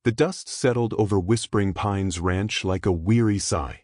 The dust settled over Whispering Pines Ranch like a weary sigh.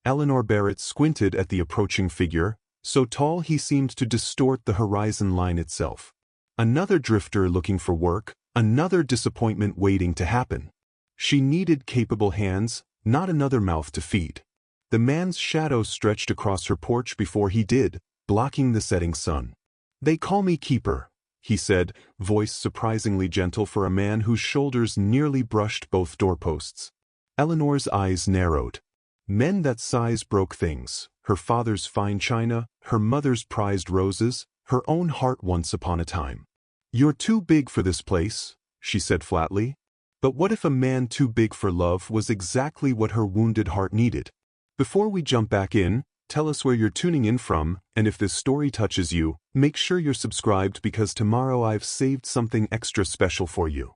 Eleanor Barrett squinted at the approaching figure, so tall he seemed to distort the horizon line itself. Another drifter looking for work, another disappointment waiting to happen. She needed capable hands, not another mouth to feed. The man's shadow stretched across her porch before he did, blocking the setting sun. "They call me Keeper," he said, voice surprisingly gentle for a man whose shoulders nearly brushed both doorposts. Eleanor's eyes narrowed. Men that size broke things, her father's fine china, her mother's prized roses, her own heart once upon a time. "You're too big for this place," she said flatly. But what if a man too big for love was exactly what her wounded heart needed? Before we jump back in, tell us where you're tuning in from, and if this story touches you, make sure you're subscribed because tomorrow I've saved something extra special for you.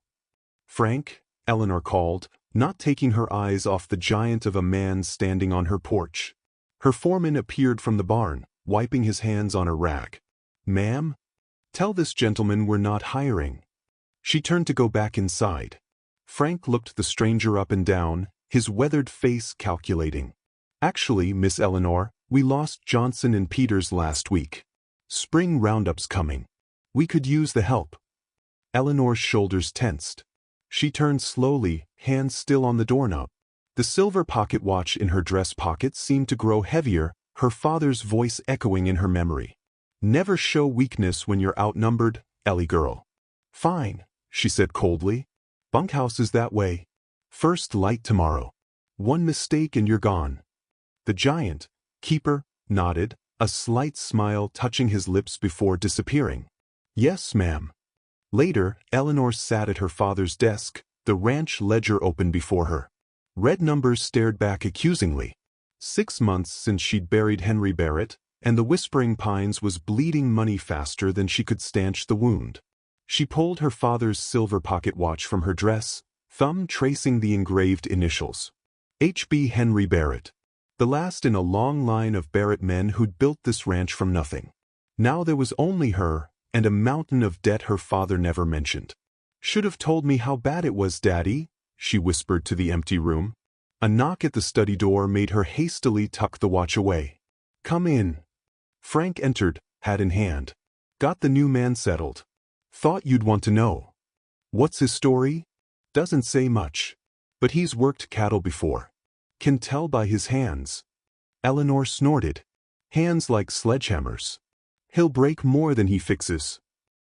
"Frank," Eleanor called, not taking her eyes off the giant of a man standing on her porch. Her foreman appeared from the barn, wiping his hands on a rag. "Ma'am? Tell this gentleman we're not hiring." She turned to go back inside. Frank looked the stranger up and down, his weathered face calculating. "Actually, Miss Eleanor, we lost Johnson and Peters last week. Spring roundup's coming. We could use the help." Eleanor's shoulders tensed. She turned slowly, hands still on the doorknob. The silver pocket watch in her dress pocket seemed to grow heavier, her father's voice echoing in her memory. "Never show weakness when you're outnumbered, Ellie girl." "Fine," she said coldly. "Bunkhouse is that way. First light tomorrow. One mistake and you're gone." The giant, Keeper, nodded, a slight smile touching his lips before disappearing. "Yes, ma'am." Later, Eleanor sat at her father's desk, the ranch ledger open before her. Red numbers stared back accusingly. 6 months since she'd buried Henry Barrett, and the Whispering Pines was bleeding money faster than she could stanch the wound. She pulled her father's silver pocket watch from her dress, thumb tracing the engraved initials. H.B. Henry Barrett. The last in a long line of Barrett men who'd built this ranch from nothing. Now there was only her, and a mountain of debt her father never mentioned. "Should have told me how bad it was, Daddy," she whispered to the empty room. A knock at the study door made her hastily tuck the watch away. "Come in." Frank entered, hat in hand. "Got the new man settled. Thought you'd want to know." "What's his story?" "Doesn't say much. But he's worked cattle before. Can tell by his hands." Eleanor snorted. "Hands like sledgehammers. He'll break more than he fixes."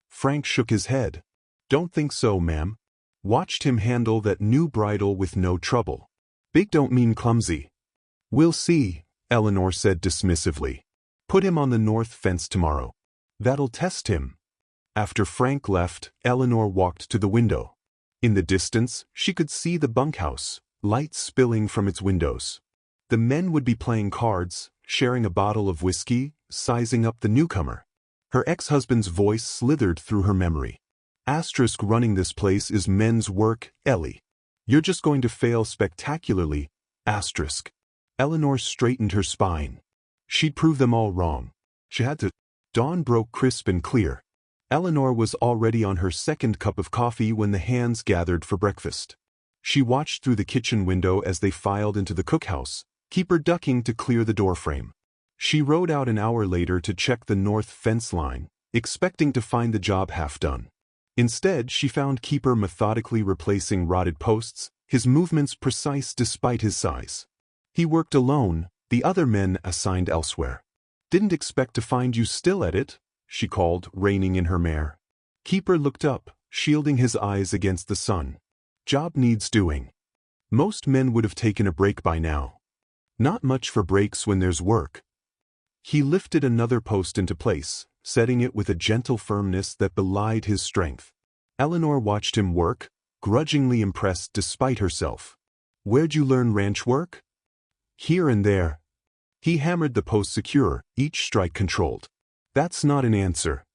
Frank shook his head. "Don't think so, ma'am. Watched him handle that new bridle with no trouble. Big don't mean clumsy." "We'll see," Eleanor said dismissively. "Put him on the north fence tomorrow. That'll test him." After Frank left, Eleanor walked to the window. In the distance, she could see the bunkhouse, light spilling from its windows. The men would be playing cards, sharing a bottle of whiskey, sizing up the newcomer. Her ex-husband's voice slithered through her memory. "Asterisk running this place is men's work, Ellie. You're just going to fail spectacularly, asterisk." Eleanor straightened her spine. She'd prove them all wrong. She had to. Dawn broke crisp and clear. Eleanor was already on her second cup of coffee when the hands gathered for breakfast. She watched through the kitchen window as they filed into the cookhouse, Keeper ducking to clear the doorframe. She rode out an hour later to check the north fence line, expecting to find the job half done. Instead, she found Keeper methodically replacing rotted posts, his movements precise despite his size. He worked alone, the other men assigned elsewhere. "Didn't expect to find you still at it," she called, reining in her mare. Keeper looked up, shielding his eyes against the sun. "Job needs doing. Most men would have taken a break by now. Not much for breaks when there's work." He lifted another post into place, setting it with a gentle firmness that belied his strength. Eleanor watched him work, grudgingly impressed despite herself. "Where'd you learn ranch work?" "Here and there." He hammered the post secure, each strike controlled. "That's not an answer."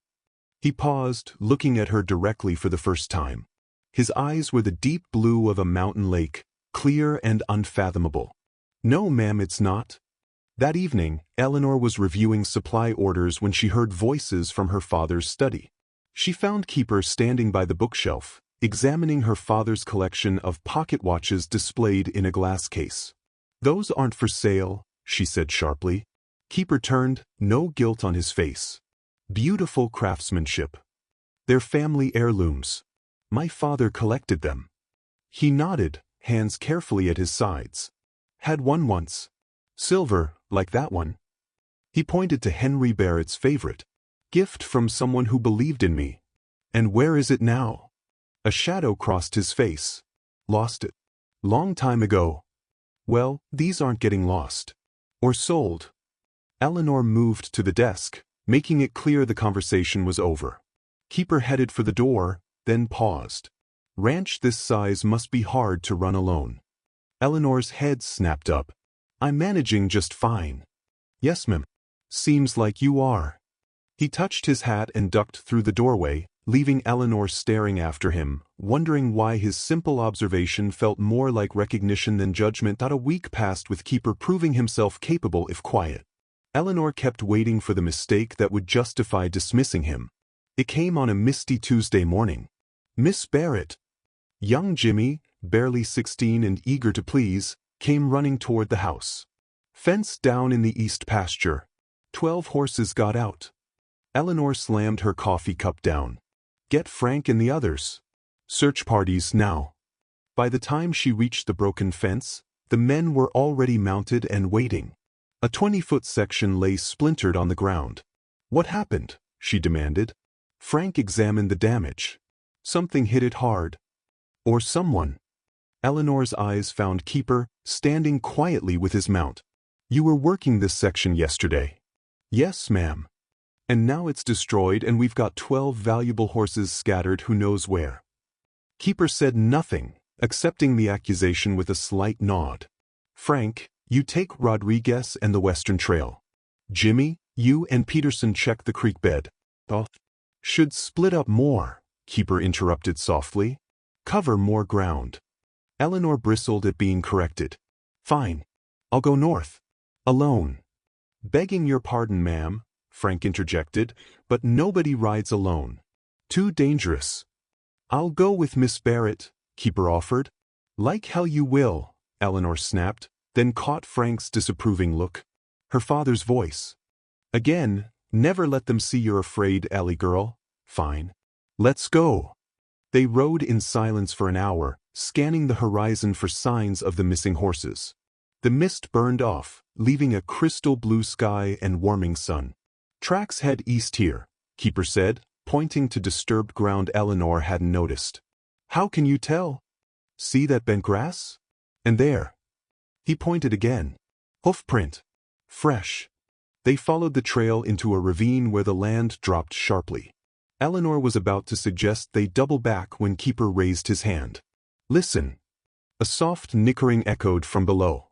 He paused, looking at her directly for the first time. His eyes were the deep blue of a mountain lake, clear and unfathomable. "No, ma'am, it's not." That evening, Eleanor was reviewing supply orders when she heard voices from her father's study. She found Keeper standing by the bookshelf, examining her father's collection of pocket watches displayed in a glass case. "Those aren't for sale," she said sharply. Keeper turned, no guilt on his face. "Beautiful craftsmanship. They're family heirlooms. My father collected them." He nodded, hands carefully at his sides. "Had one once. Silver, like that one." He pointed to Henry Barrett's favorite. "Gift from someone who believed in me." "And where is it now?" A shadow crossed his face. "Lost it. Long time ago." "Well, these aren't getting lost. Or sold." Eleanor moved to the desk, making it clear the conversation was over. Keeper headed for the door, then paused. "Ranch this size must be hard to run alone." Eleanor's head snapped up. "I'm managing just fine." "Yes, ma'am. Seems like you are." He touched his hat and ducked through the doorway, leaving Eleanor staring after him, wondering why his simple observation felt more like recognition than judgment. A week passed with Keeper proving himself capable if quiet. Eleanor kept waiting for the mistake that would justify dismissing him. It came on a misty Tuesday morning. Miss Barrett. Young Jimmy, barely 16 and eager to please, came running toward the house. "Fence down in the east pasture. 12 horses got out." Eleanor slammed her coffee cup down. "Get Frank and the others. Search parties now." By the time she reached the broken fence, the men were already mounted and waiting. A 20-foot section lay splintered on the ground. "What happened?" she demanded. Frank examined the damage. "Something hit it hard. Or someone." Eleanor's eyes found Keeper, standing quietly with his mount. "You were working this section yesterday." "Yes, ma'am. And now it's destroyed and we've got 12 valuable horses scattered who knows where." Keeper said nothing, accepting the accusation with a slight nod. "Frank, you take Rodriguez and the Western Trail. Jimmy, you and Peterson check the creek bed." "Oh, should split up more," Keeper interrupted softly. "Cover more ground." Eleanor bristled at being corrected. "Fine. I'll go north. Alone." "Begging your pardon, ma'am," Frank interjected, "but nobody rides alone. Too dangerous." "I'll go with Miss Barrett," Keeper offered. "Like hell you will," Eleanor snapped, then caught Frank's disapproving look. Her father's voice. "Again, never let them see you're afraid, Ellie girl." "Fine. Let's go." They rode in silence for an hour, scanning the horizon for signs of the missing horses. The mist burned off, leaving a crystal blue sky and warming sun. "Tracks head east here," Keeper said, pointing to disturbed ground Eleanor hadn't noticed. "How can you tell?" "See that bent grass? And there." He pointed again. "Hoofprint. Fresh." They followed the trail into a ravine where the land dropped sharply. Eleanor was about to suggest they double back when Keeper raised his hand. "Listen." A soft nickering echoed from below.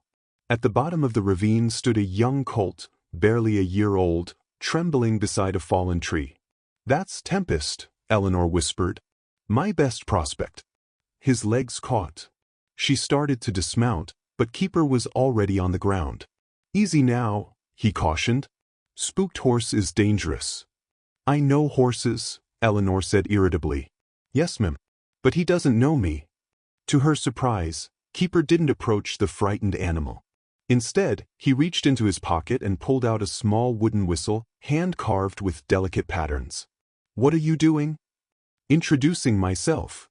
At the bottom of the ravine stood a young colt, barely a year old, trembling beside a fallen tree. "That's Tempest," Eleanor whispered. "My best prospect." His legs caught. She started to dismount, but Keeper was already on the ground. "Easy now," he cautioned. "Spooked horse is dangerous." "I know horses," Eleanor said irritably. "Yes, ma'am. But he doesn't know me." To her surprise, Keeper didn't approach the frightened animal. Instead, he reached into his pocket and pulled out a small wooden whistle, hand-carved with delicate patterns. "What are you doing?" "Introducing myself."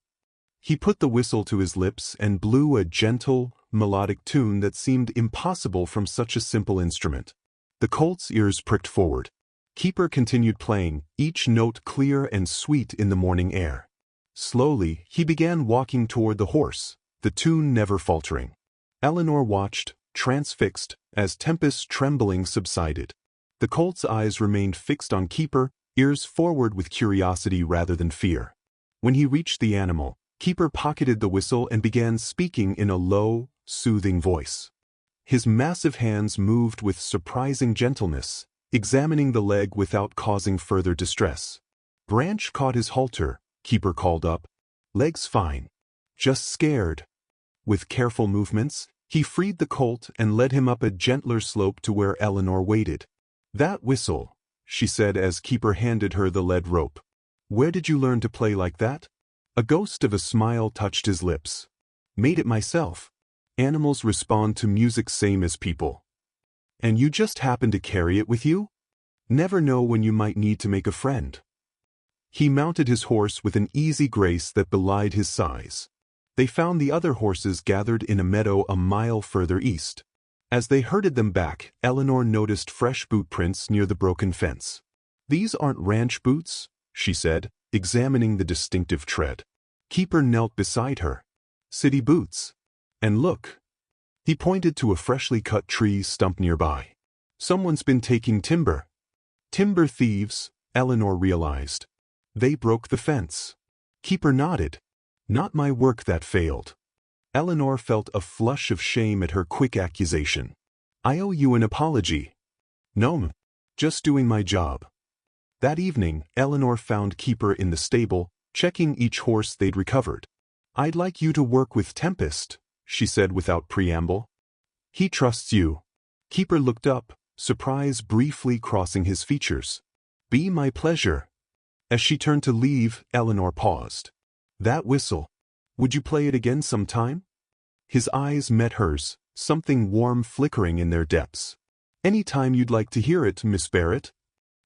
He put the whistle to his lips and blew a gentle, melodic tune that seemed impossible from such a simple instrument. The colt's ears pricked forward. Keeper continued playing, each note clear and sweet in the morning air. Slowly, he began walking toward the horse, the tune never faltering. Eleanor watched, transfixed, as Tempest's trembling subsided. The colt's eyes remained fixed on Keeper, ears forward with curiosity rather than fear. When he reached the animal, Keeper pocketed the whistle and began speaking in a low, soothing voice. His massive hands moved with surprising gentleness, examining the leg without causing further distress. "Branch caught his halter," Keeper called up. "Leg's fine. Just scared." With careful movements, he freed the colt and led him up a gentler slope to where Eleanor waited. "That whistle," she said as Keeper handed her the lead rope. "Where did you learn to play like that?" A ghost of a smile touched his lips. Made it myself. Animals respond to music same as people. And you just happen to carry it with you? Never know when you might need to make a friend. He mounted his horse with an easy grace that belied his size. They found the other horses gathered in a meadow a mile further east. As they herded them back, Eleanor noticed fresh boot prints near the broken fence. These aren't ranch boots, she said, examining the distinctive tread. Keeper knelt beside her. City boots. And look. He pointed to a freshly cut tree stump nearby. Someone's been taking timber. Timber thieves, Eleanor realized. They broke the fence. Keeper nodded. Not my work that failed. Eleanor felt a flush of shame at her quick accusation. I owe you an apology. No, just doing my job. That evening, Eleanor found Keeper in the stable, checking each horse they'd recovered. I'd like you to work with Tempest, she said without preamble. He trusts you. Keeper looked up, surprise briefly crossing his features. Be my pleasure. As she turned to leave, Eleanor paused. That whistle. Would you play it again sometime? His eyes met hers, something warm flickering in their depths. Any time you'd like to hear it, Miss Barrett.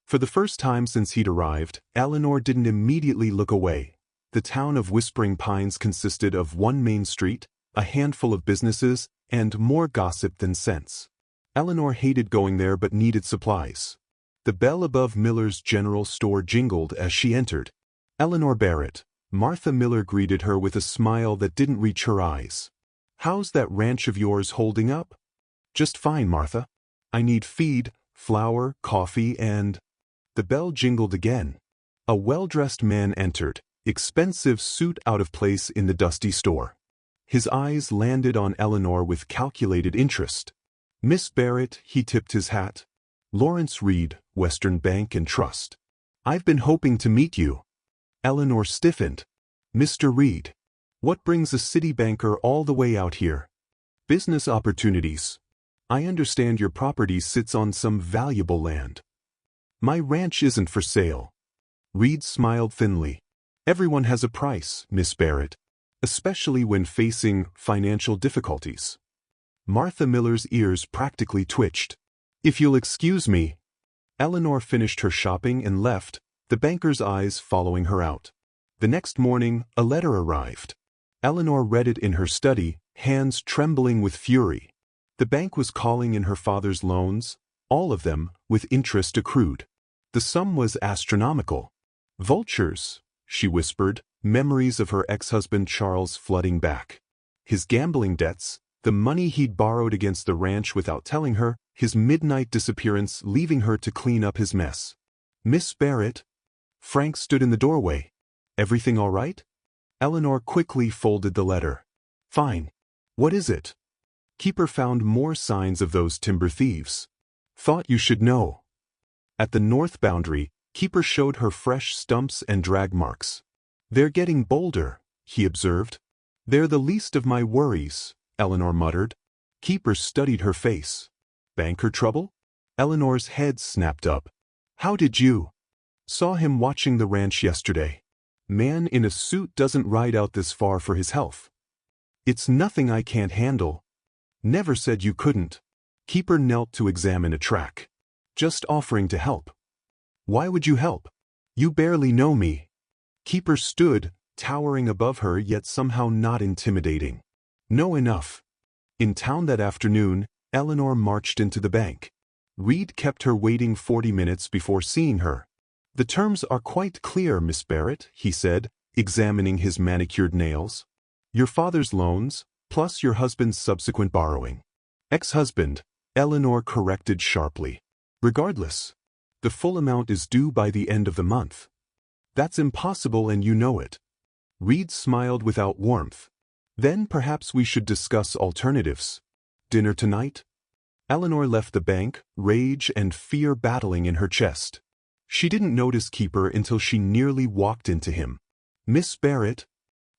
For the first time since he'd arrived, Eleanor didn't immediately look away. The town of Whispering Pines consisted of one main street, a handful of businesses, and more gossip than sense. Eleanor hated going there but needed supplies. The bell above Miller's general store jingled as she entered. Eleanor Barrett. Martha Miller greeted her with a smile that didn't reach her eyes. How's that ranch of yours holding up? Just fine, Martha. I need feed, flour, coffee, and… The bell jingled again. A well-dressed man entered, expensive suit out of place in the dusty store. His eyes landed on Eleanor with calculated interest. Miss Barrett, he tipped his hat. Lawrence Reed, Western Bank and Trust. I've been hoping to meet you. Eleanor stiffened. Mr. Reed. What brings a city banker all the way out here? Business opportunities. I understand your property sits on some valuable land. My ranch isn't for sale. Reed smiled thinly. Everyone has a price, Miss Barrett, especially when facing financial difficulties. Martha Miller's ears practically twitched. If you'll excuse me. Eleanor finished her shopping and left, the banker's eyes following her out. The next morning, a letter arrived. Eleanor read it in her study, hands trembling with fury. The bank was calling in her father's loans, all of them, with interest accrued. The sum was astronomical. Vultures, she whispered, memories of her ex-husband Charles flooding back. His gambling debts, the money he'd borrowed against the ranch without telling her, his midnight disappearance leaving her to clean up his mess. Miss Barrett? Frank stood in the doorway. Everything all right? Eleanor quickly folded the letter. Fine. What is it? Keeper found more signs of those timber thieves. Thought you should know. At the north boundary, Keeper showed her fresh stumps and drag marks. They're getting bolder, he observed. They're the least of my worries, Eleanor muttered. Keeper studied her face. Banker trouble? Eleanor's head snapped up. How did you? Saw him watching the ranch yesterday. Man in a suit doesn't ride out this far for his health. It's nothing I can't handle. Never said you couldn't. Keeper knelt to examine a track. Just offering to help. Why would you help? You barely know me. Keeper stood, towering above her yet somehow not intimidating. Know enough. In town that afternoon, Eleanor marched into the bank. Reed kept her waiting 40 minutes before seeing her. The terms are quite clear, Miss Barrett, he said, examining his manicured nails. Your father's loans, plus your husband's subsequent borrowing. Ex-husband, Eleanor corrected sharply. Regardless, the full amount is due by the end of the month. That's impossible and you know it. Reed smiled without warmth. Then perhaps we should discuss alternatives. Dinner tonight? Eleanor left the bank, rage and fear battling in her chest. She didn't notice Keeper until she nearly walked into him. Miss Barrett?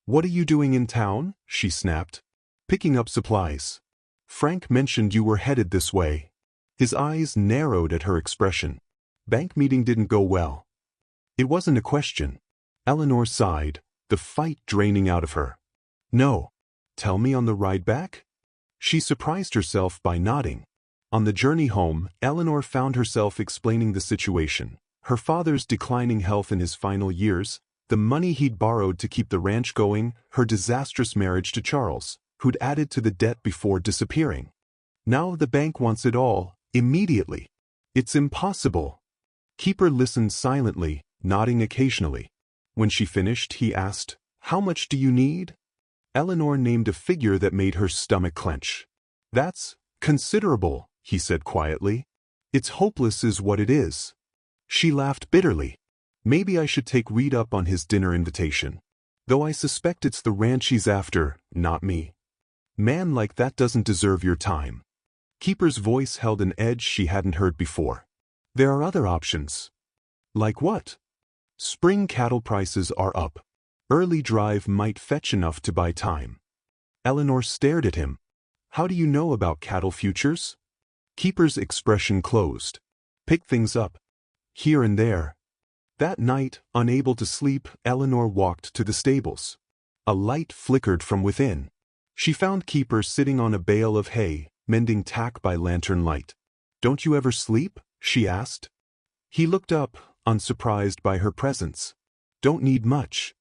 What are you doing in town? She snapped. Picking up supplies. Frank mentioned you were headed this way. His eyes narrowed at her expression. Bank meeting didn't go well. It wasn't a question. Eleanor sighed, the fight draining out of her. No. Tell me on the ride back? She surprised herself by nodding. On the journey home, Eleanor found herself explaining the situation. Her father's declining health in his final years, the money he'd borrowed to keep the ranch going, her disastrous marriage to Charles, who'd added to the debt before disappearing. Now the bank wants it all, immediately. It's impossible. Keeper listened silently, nodding occasionally. When she finished, he asked, "How much do you need?" Eleanor named a figure that made her stomach clench. "That's considerable," he said quietly. "It's hopeless is what it is." She laughed bitterly. Maybe I should take Reed up on his dinner invitation. Though I suspect it's the ranch he's after, not me. Man like that doesn't deserve your time. Keeper's voice held an edge she hadn't heard before. There are other options. Like what? Spring cattle prices are up. Early drive might fetch enough to buy time. Eleanor stared at him. How do you know about cattle futures? Keeper's expression closed. Pick things up. Here and there. That night, unable to sleep, Eleanor walked to the stables. A light flickered from within. She found Keeper sitting on a bale of hay, mending tack by lantern light. "Don't you ever sleep?" she asked. He looked up, unsurprised by her presence. "Don't need much."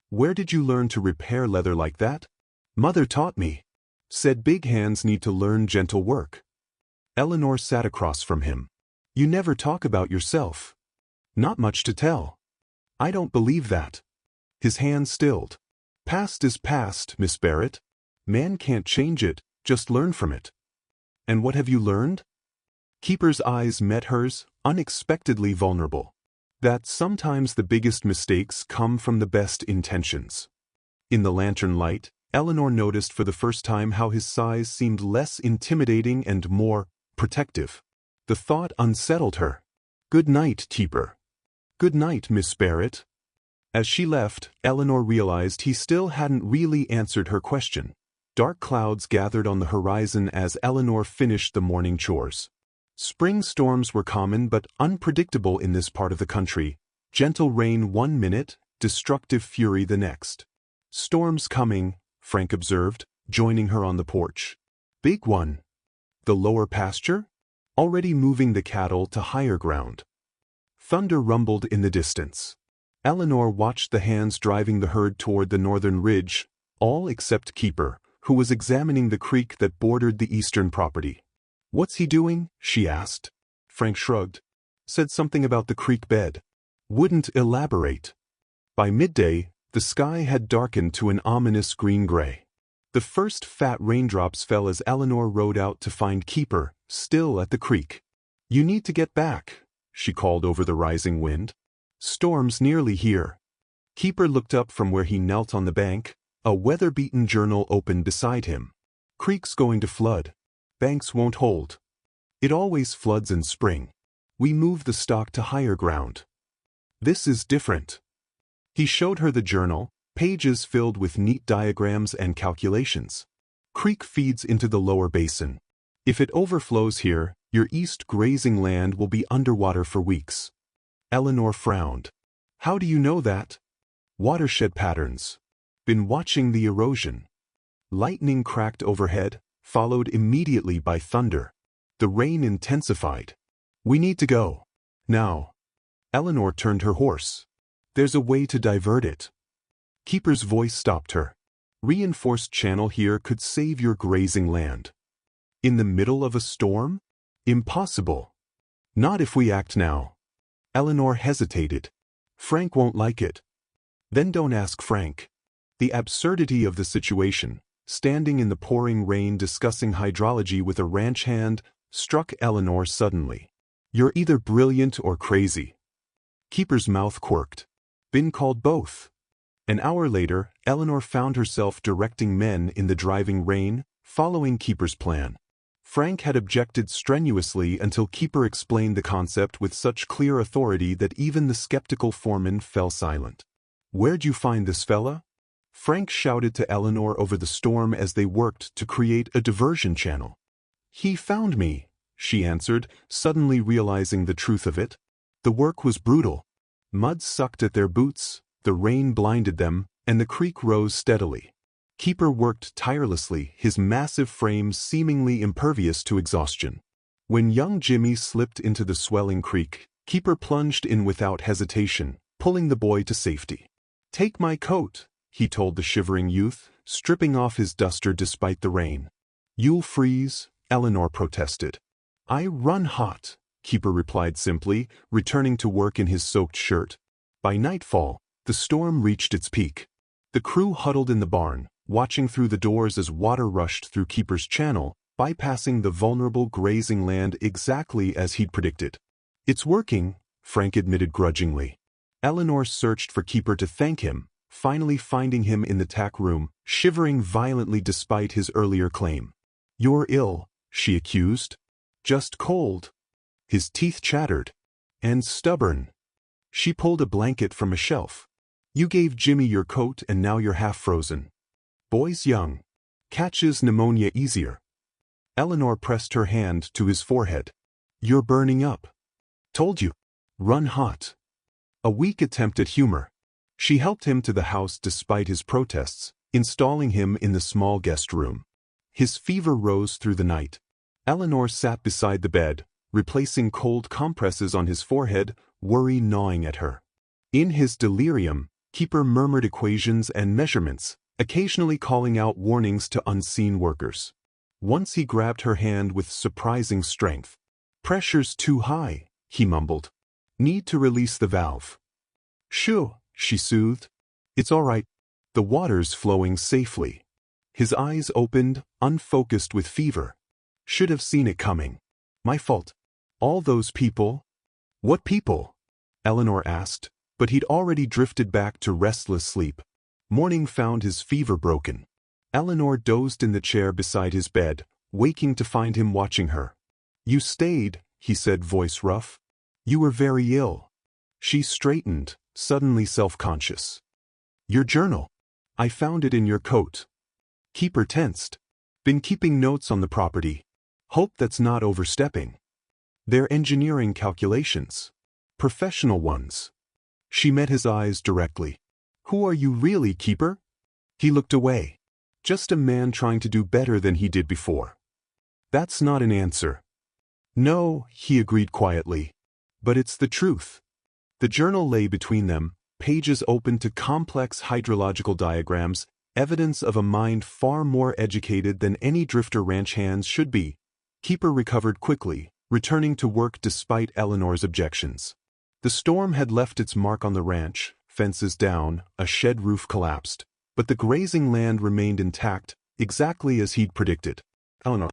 "Where did you learn to repair leather like that?" "Mother taught me. Said big hands need to learn gentle work." Eleanor sat across from him. "You never talk about yourself." "Not much to tell." "I don't believe that." His hand stilled. "Past is past, Miss Barrett. Man can't change it, just learn from it." "And what have you learned?" Keeper's eyes met hers, unexpectedly vulnerable. That sometimes the biggest mistakes come from the best intentions. In the lantern light, Eleanor noticed for the first time how his size seemed less intimidating and more protective. The thought unsettled her. "Good night, Keeper." "Good night, Miss Barrett." As she left, Eleanor realized he still hadn't really answered her question. Dark clouds gathered on the horizon as Eleanor finished the morning chores. Spring storms were common but unpredictable in this part of the country. Gentle rain one minute, destructive fury the next. "Storm's coming," Frank observed, joining her on the porch. "Big one." "The lower pasture?" "Already moving the cattle to higher ground." Thunder rumbled in the distance. Eleanor watched the hands driving the herd toward the northern ridge, all except Keeper, who was examining the creek that bordered the eastern property. "What's he doing?" she asked. Frank shrugged. Said something about the creek bed. Wouldn't elaborate. By midday, the sky had darkened to an ominous green-gray. The first fat raindrops fell as Eleanor rode out to find Keeper, still at the creek. "You need to get back," she called over the rising wind. "Storm's nearly here." Keeper looked up from where he knelt on the bank, a weather-beaten journal open beside him. "Creek's going to flood. Banks won't hold. It always floods in spring. We move the stock to higher ground. This is different." He showed her the journal, pages filled with neat diagrams and calculations. "Creek feeds into the lower basin. If it overflows here, your east grazing land will be underwater for weeks." Eleanor frowned. "How do you know that?" "Watershed patterns. Been watching the erosion." Lightning cracked overhead, followed immediately by thunder. The rain intensified. "We need to go. Now." Eleanor turned her horse. "There's a way to divert it." Keeper's voice stopped her. "Reinforced channel here could save your grazing land." "In the middle of a storm? Impossible." "Not if we act now." Eleanor hesitated. "Frank won't like it." "Then don't ask Frank." The absurdity of the situation, standing in the pouring rain discussing hydrology with a ranch hand, struck Eleanor suddenly. "You're either brilliant or crazy." Keeper's mouth quirked. "Been called both." An hour later, Eleanor found herself directing men in the driving rain, following Keeper's plan. Frank had objected strenuously until Keeper explained the concept with such clear authority that even the skeptical foreman fell silent. "Where'd you find this fella?" Frank shouted to Eleanor over the storm as they worked to create a diversion channel. "He found me," she answered, suddenly realizing the truth of it. The work was brutal. Mud sucked at their boots, the rain blinded them, and the creak rose steadily. Keeper worked tirelessly, his massive frame seemingly impervious to exhaustion. When young Jimmy slipped into the swelling creek, Keeper plunged in without hesitation, pulling the boy to safety. "Take my coat," he told the shivering youth, stripping off his duster despite the rain. "You'll freeze," Eleanor protested. "I run hot," Keeper replied simply, returning to work in his soaked shirt. By nightfall, the storm reached its peak. The crew huddled in the barn, watching through the doors as water rushed through Keeper's channel, bypassing the vulnerable grazing land exactly as he'd predicted. "It's working," Frank admitted grudgingly. Eleanor searched for Keeper to thank him, finally finding him in the tack room, shivering violently despite his earlier claim. "You're ill," she accused. "Just cold." His teeth chattered. "And stubborn." She pulled a blanket from a shelf. "You gave Jimmy your coat and now you're half frozen. Boy's young. Catches pneumonia easier." Eleanor pressed her hand to his forehead. "You're burning up." "Told you. Run hot." A weak attempt at humor. She helped him to the house despite his protests, installing him in the small guest room. His fever rose through the night. Eleanor sat beside the bed, replacing cold compresses on his forehead, worry gnawing at her. In his delirium, Keeper murmured equations and measurements, occasionally calling out warnings to unseen workers. Once he grabbed her hand with surprising strength. "Pressure's too high," he mumbled. "Need to release the valve." "Shoo," she soothed. "It's all right. The water's flowing safely." His eyes opened, unfocused with fever. "Should have seen it coming. My fault. All those people." "What people?" Eleanor asked, but he'd already drifted back to restless sleep. Morning found his fever broken. Eleanor dozed in the chair beside his bed, waking to find him watching her. "You stayed," he said, voice rough. "You were very ill." She straightened, suddenly self-conscious. "Your journal. I found it in your coat." Keeper tensed. "Been keeping notes on the property. Hope that's not overstepping." "They're engineering calculations. Professional ones." She met his eyes directly. "Who are you really, Keeper?" He looked away. "Just a man trying to do better than he did before." "That's not an answer." "No," he agreed quietly. "But it's the truth." The journal lay between them, pages open to complex hydrological diagrams, evidence of a mind far more educated than any drifter ranch hand's should be. Keeper recovered quickly, returning to work despite Eleanor's objections. The storm had left its mark on the ranch, fences down, a shed roof collapsed, but the grazing land remained intact, exactly as he'd predicted. Eleanor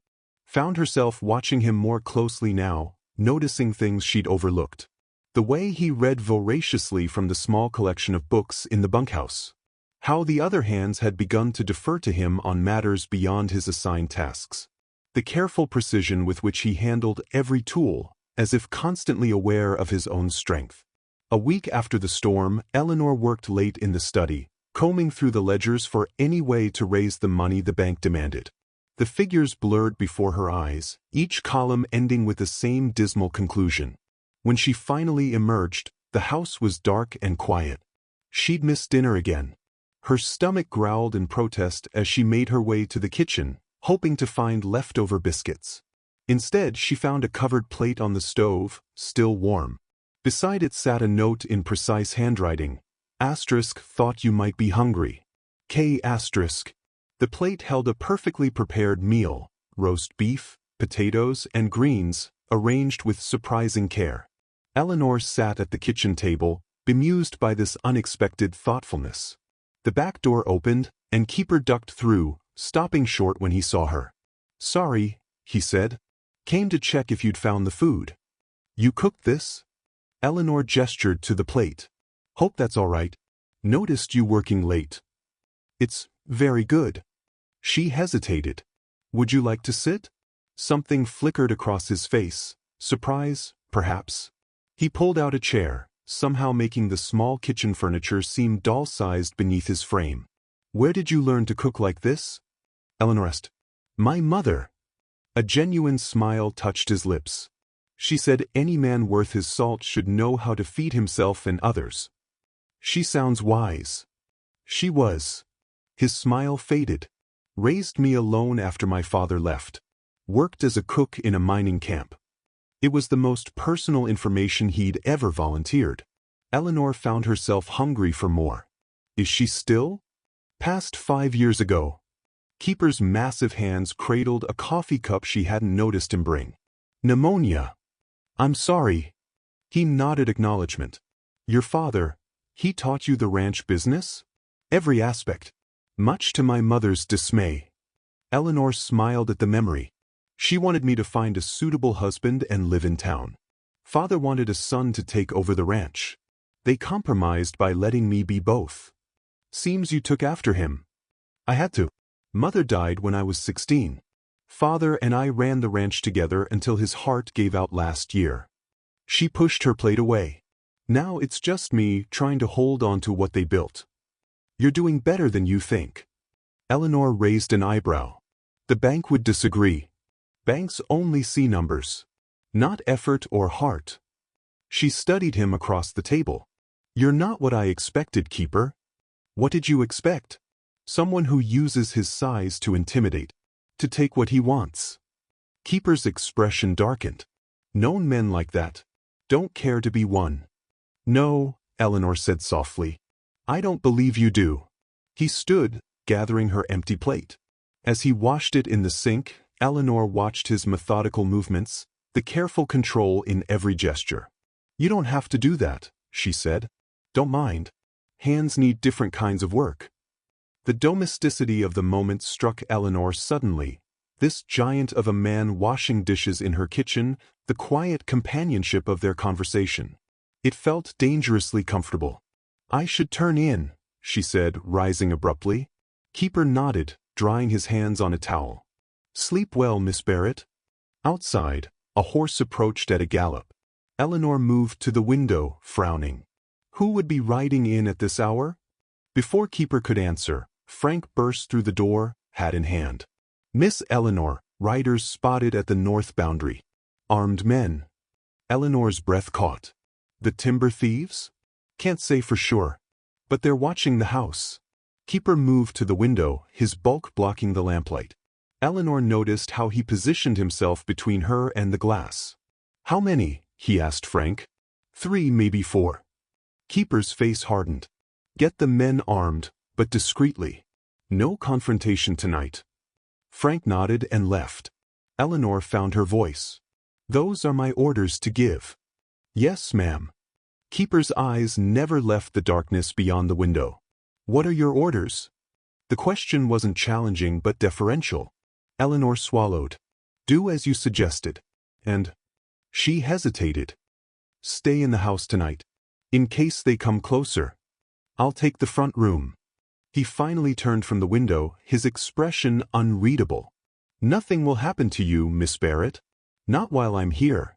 found herself watching him more closely now, noticing things she'd overlooked. The way he read voraciously from the small collection of books in the bunkhouse. How the other hands had begun to defer to him on matters beyond his assigned tasks. The careful precision with which he handled every tool, as if constantly aware of his own strength. A week after the storm, Eleanor worked late in the study, combing through the ledgers for any way to raise the money the bank demanded. The figures blurred before her eyes, each column ending with the same dismal conclusion. When she finally emerged, the house was dark and quiet. She'd missed dinner again. Her stomach growled in protest as she made her way to the kitchen, hoping to find leftover biscuits. Instead, she found a covered plate on the stove, still warm. Beside it sat a note in precise handwriting. Asterisk, thought you might be hungry. K asterisk. The plate held a perfectly prepared meal, roast beef, potatoes, and greens, arranged with surprising care. Eleanor sat at the kitchen table, bemused by this unexpected thoughtfulness. The back door opened, and Keeper ducked through, stopping short when he saw her. "Sorry," he said. "Came to check if you'd found the food." "You cooked this?" Eleanor gestured to the plate. "Hope that's all right. Noticed you working late." "It's very good." She hesitated. "Would you like to sit?" Something flickered across his face. Surprise, perhaps. He pulled out a chair, somehow making the small kitchen furniture seem doll-sized beneath his frame. "Where did you learn to cook like this?" Eleanor asked. "My mother." A genuine smile touched his lips. She said any man worth his salt should know how to feed himself and others. "She sounds wise." She was. His smile faded. Raised me alone after my father left. Worked as a cook in a mining camp. It was the most personal information he'd ever volunteered. Eleanor found herself hungry for more. Is she still? Past 5 years ago. Keeper's massive hands cradled a coffee cup she hadn't noticed him bring. Pneumonia. I'm sorry. He nodded acknowledgement. Your father, he taught you the ranch business? Every aspect. Much to my mother's dismay. Eleanor smiled at the memory. She wanted me to find a suitable husband and live in town. Father wanted a son to take over the ranch. They compromised by letting me be both. Seems you took after him. I had to. Mother died when I was 16. Father and I ran the ranch together until his heart gave out last year. She pushed her plate away. Now it's just me trying to hold on to what they built. You're doing better than you think. Eleanor raised an eyebrow. The bank would disagree. Banks only see numbers, not effort or heart. She studied him across the table. You're not what I expected, Keeper. What did you expect? Someone who uses his size to intimidate, to take what he wants. Keeper's expression darkened. Known men like that don't care to be won. No, Eleanor said softly. I don't believe you do. He stood, gathering her empty plate. As he washed it in the sink, Eleanor watched his methodical movements, the careful control in every gesture. You don't have to do that, she said. Don't mind. Hands need different kinds of work. The domesticity of the moment struck Eleanor suddenly. This giant of a man washing dishes in her kitchen, the quiet companionship of their conversation. It felt dangerously comfortable. I should turn in, she said, rising abruptly. Keeper nodded, drying his hands on a towel. Sleep well, Miss Barrett. Outside, a horse approached at a gallop. Eleanor moved to the window, frowning. Who would be riding in at this hour? Before Keeper could answer, Frank burst through the door, hat in hand. Miss Eleanor, riders spotted at the north boundary. Armed men. Eleanor's breath caught. The timber thieves? Can't say for sure. But they're watching the house. Keeper moved to the window, his bulk blocking the lamplight. Eleanor noticed how he positioned himself between her and the glass. How many? He asked Frank. 3, maybe 4. Keeper's face hardened. Get the men armed, but discreetly. No confrontation tonight. Frank nodded and left. Eleanor found her voice. Those are my orders to give. Yes, ma'am. Keeper's eyes never left the darkness beyond the window. What are your orders? The question wasn't challenging but deferential. Eleanor swallowed. Do as you suggested. And she hesitated. Stay in the house tonight. In case they come closer. I'll take the front room. He finally turned from the window, his expression unreadable. Nothing will happen to you, Miss Barrett. Not while I'm here.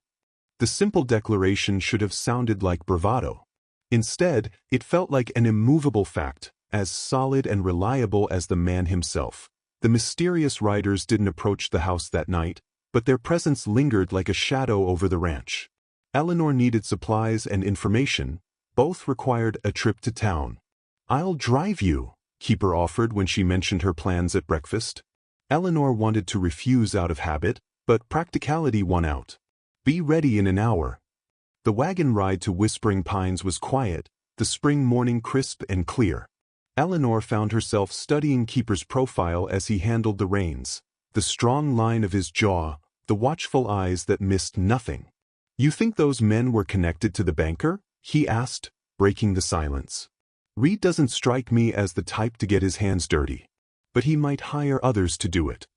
The simple declaration should have sounded like bravado. Instead, it felt like an immovable fact, as solid and reliable as the man himself. The mysterious riders didn't approach the house that night, but their presence lingered like a shadow over the ranch. Eleanor needed supplies and information. Both required a trip to town. I'll drive you, Keeper offered when she mentioned her plans at breakfast. Eleanor wanted to refuse out of habit, but practicality won out. Be ready in an hour. The wagon ride to Whispering Pines was quiet, the spring morning crisp and clear. Eleanor found herself studying Keeper's profile as he handled the reins, the strong line of his jaw, the watchful eyes that missed nothing. You think those men were connected to the banker? He asked, breaking the silence. Reed doesn't strike me as the type to get his hands dirty. But he might hire others to do it.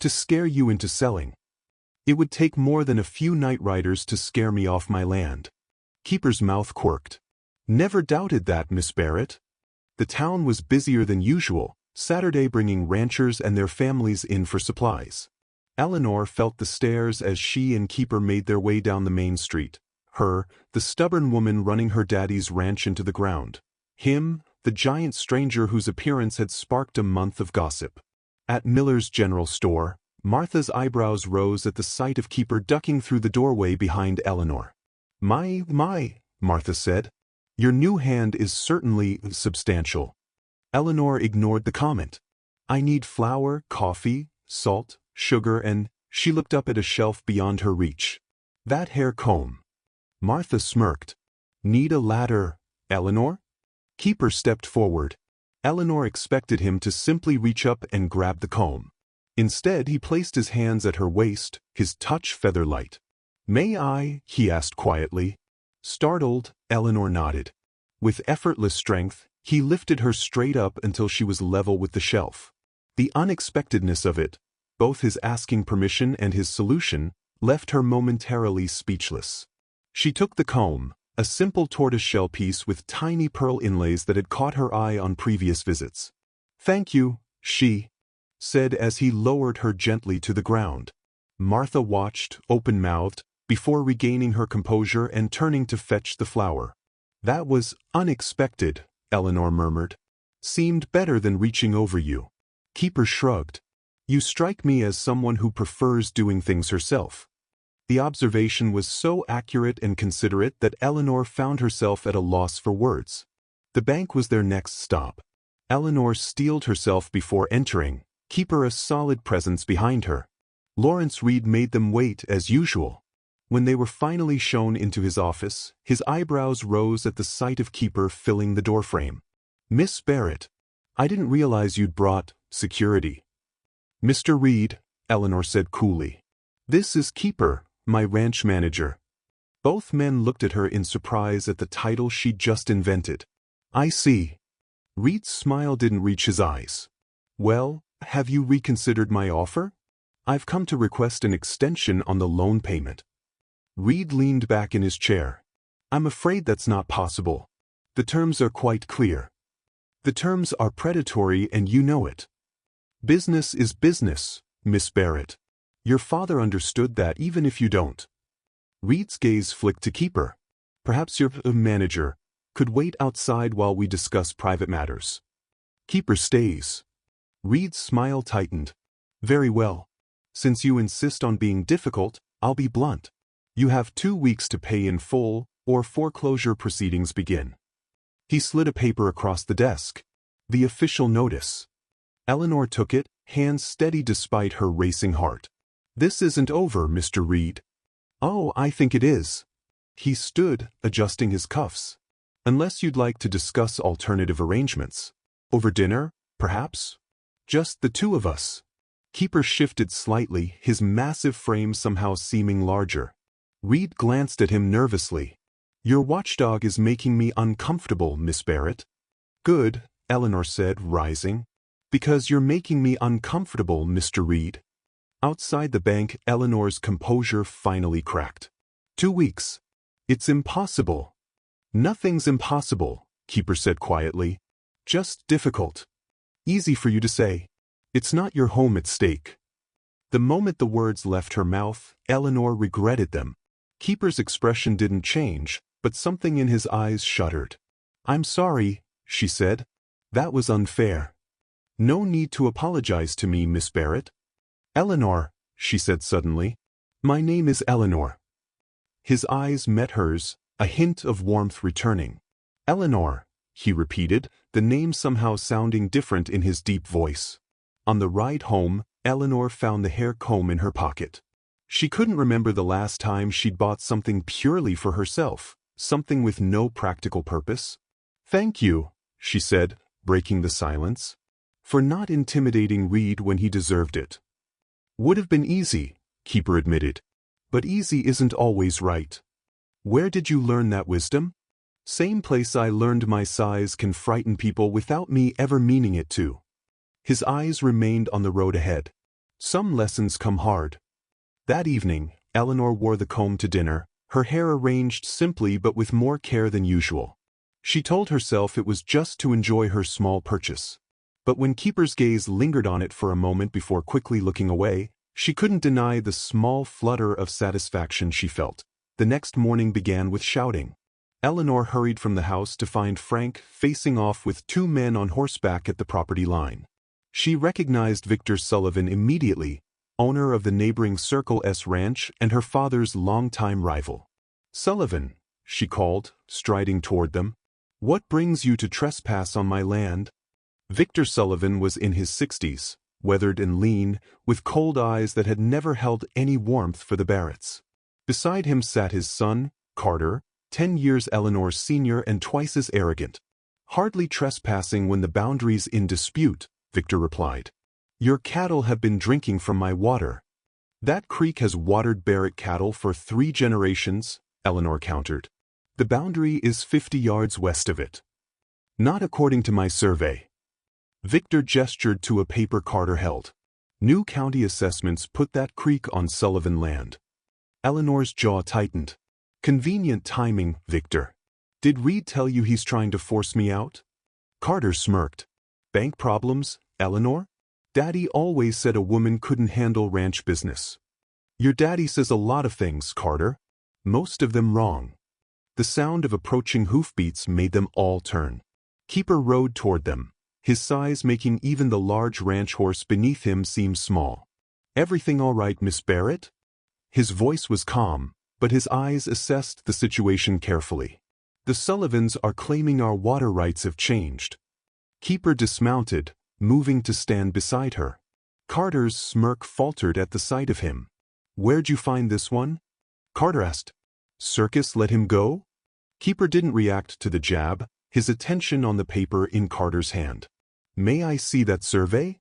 To scare you into selling. It would take more than a few night riders to scare me off my land. Keeper's mouth quirked. Never doubted that, Miss Barrett. The town was busier than usual, Saturday bringing ranchers and their families in for supplies. Eleanor felt the stares as she and Keeper made their way down the main street. Her, the stubborn woman running her daddy's ranch into the ground. Him, the giant stranger whose appearance had sparked a month of gossip. At Miller's General Store, Martha's eyebrows rose at the sight of Keeper ducking through the doorway behind Eleanor. My, Martha said. Your new hand is certainly substantial. Eleanor ignored the comment. I need flour, coffee, salt, sugar, and she looked up at a shelf beyond her reach. That hair comb. Martha smirked. Need a ladder, Eleanor? Keeper stepped forward. Eleanor expected him to simply reach up and grab the comb. Instead, he placed his hands at her waist, his touch feather-light. May I? He asked quietly. Startled, Eleanor nodded. With effortless strength, he lifted her straight up until she was level with the shelf. The unexpectedness of it, both his asking permission and his solution, left her momentarily speechless. She took the comb, a simple tortoiseshell piece with tiny pearl inlays that had caught her eye on previous visits. Thank you, she said as he lowered her gently to the ground. Martha watched, open-mouthed, before regaining her composure and turning to fetch the flour. That was unexpected, Eleanor murmured. Seemed better than reaching over you. Keeper shrugged. You strike me as someone who prefers doing things herself. The observation was so accurate and considerate that Eleanor found herself at a loss for words. The bank was their next stop. Eleanor steeled herself before entering, Keeper a solid presence behind her. Lawrence Reed made them wait as usual. When they were finally shown into his office, his eyebrows rose at the sight of Keeper filling the doorframe. Miss Barrett, I didn't realize you'd brought security. Mr. Reed, Eleanor said coolly. This is Keeper, my ranch manager. Both men looked at her in surprise at the title she'd just invented. I see. Reed's smile didn't reach his eyes. Well, have you reconsidered my offer? I've come to request an extension on the loan payment. Reed leaned back in his chair. I'm afraid that's not possible. The terms are quite clear. The terms are predatory and you know it. Business is business, Miss Barrett. Your father understood that even if you don't. Reed's gaze flicked to Keeper. Perhaps your manager could wait outside while we discuss private matters. Keeper stays. Reed's smile tightened. Very well. Since you insist on being difficult, I'll be blunt. You have 2 weeks to pay in full, or foreclosure proceedings begin. He slid a paper across the desk. The official notice. Eleanor took it, hands steady despite her racing heart. This isn't over, Mr. Reed. Oh, I think it is. He stood, adjusting his cuffs. Unless you'd like to discuss alternative arrangements. Over dinner, perhaps? Just the two of us. Keeper shifted slightly, his massive frame somehow seeming larger. Reed glanced at him nervously. Your watchdog is making me uncomfortable, Miss Barrett. Good, Eleanor said, rising. Because you're making me uncomfortable, Mr. Reed. Outside the bank, Eleanor's composure finally cracked. 2 weeks. It's impossible. Nothing's impossible, Keeper said quietly. Just difficult. Easy for you to say. It's not your home at stake. The moment the words left her mouth, Eleanor regretted them. Keeper's expression didn't change, but something in his eyes shuddered. I'm sorry, she said. That was unfair. No need to apologize to me, Miss Barrett. Eleanor, she said suddenly. My name is Eleanor. His eyes met hers, a hint of warmth returning. Eleanor, he repeated, the name somehow sounding different in his deep voice. On the ride home, Eleanor found the hair comb in her pocket. She couldn't remember the last time she'd bought something purely for herself, something with no practical purpose. Thank you, she said, breaking the silence, for not intimidating Reed when he deserved it. Would have been easy, Keeper admitted, but easy isn't always right. Where did you learn that wisdom? Same place I learned my sighs can frighten people without me ever meaning it to. His eyes remained on the road ahead. Some lessons come hard. That evening, Eleanor wore the comb to dinner, her hair arranged simply but with more care than usual. She told herself it was just to enjoy her small purchase. But when Keeper's gaze lingered on it for a moment before quickly looking away, she couldn't deny the small flutter of satisfaction she felt. The next morning began with shouting. Eleanor hurried from the house to find Frank facing off with 2 men on horseback at the property line. She recognized Victor Sullivan immediately, owner of the neighboring Circle S ranch and her father's longtime rival. Sullivan, she called, striding toward them. What brings you to trespass on my land? Victor Sullivan was in his 60s, weathered and lean, with cold eyes that had never held any warmth for the Barretts. Beside him sat his son, Carter, 10 years Eleanor's senior and twice as arrogant. "Hardly trespassing when the boundary's in dispute," Victor replied. "Your cattle have been drinking from my water." "That creek has watered Barrett cattle for 3 generations, Eleanor countered. "The boundary is 50 yards west of it." "Not according to my survey." Victor gestured to a paper Carter held. "New county assessments put that creek on Sullivan land." Eleanor's jaw tightened. "Convenient timing, Victor. Did Reed tell you he's trying to force me out?" Carter smirked. "Bank problems, Eleanor? Daddy always said a woman couldn't handle ranch business." "Your daddy says a lot of things, Carter. Most of them wrong." The sound of approaching hoofbeats made them all turn. Keeper rode toward them, his size making even the large ranch horse beneath him seem small. "Everything all right, Miss Barrett?" His voice was calm, but his eyes assessed the situation carefully. "The Sullivans are claiming our water rights have changed." Keeper dismounted, moving to stand beside her. Carter's smirk faltered at the sight of him. "Where'd you find this one?" Carter asked. "Circus let him go?" Keeper didn't react to the jab, his attention on the paper in Carter's hand. "May I see that survey?"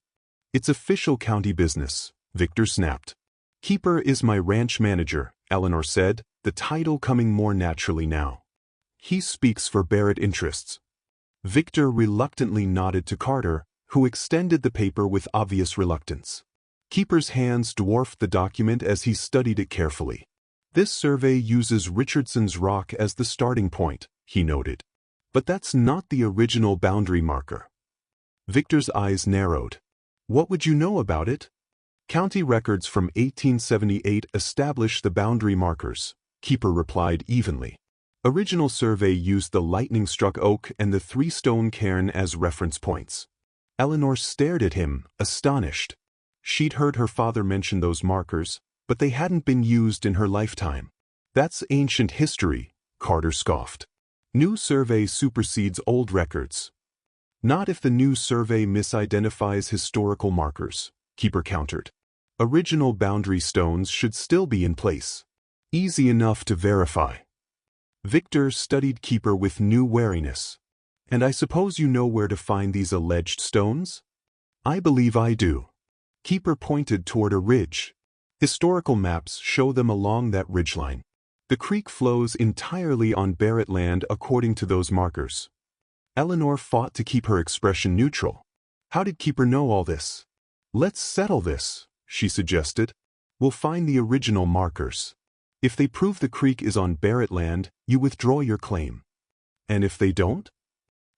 "It's official county business," Victor snapped. "Keeper is my ranch manager," Eleanor said, the title coming more naturally now. "He speaks for Barrett interests." Victor reluctantly nodded to Carter, who extended the paper with obvious reluctance. Keeper's hands dwarfed the document as he studied it carefully. "This survey uses Richardson's Rock as the starting point," he noted. "But that's not the original boundary marker." Victor's eyes narrowed. "What would you know about it?" "County records from 1878 establish the boundary markers," Keeper replied evenly. "Original survey used the lightning-struck oak and the 3-stone cairn as reference points." Eleanor stared at him, astonished. She'd heard her father mention those markers, but they hadn't been used in her lifetime. "That's ancient history," Carter scoffed. "New survey supersedes old records." "Not if the new survey misidentifies historical markers," Keeper countered. "Original boundary stones should still be in place. Easy enough to verify." Victor studied Keeper with new wariness. "And I suppose you know where to find these alleged stones?" "I believe I do." Keeper pointed toward a ridge. "Historical maps show them along that ridgeline. The creek flows entirely on Barrett land according to those markers." Eleanor fought to keep her expression neutral. "How did Keeper know all this?" "Let's settle this," she suggested. "We'll find the original markers. If they prove the creek is on Barrett land, you withdraw your claim." "And if they don't?"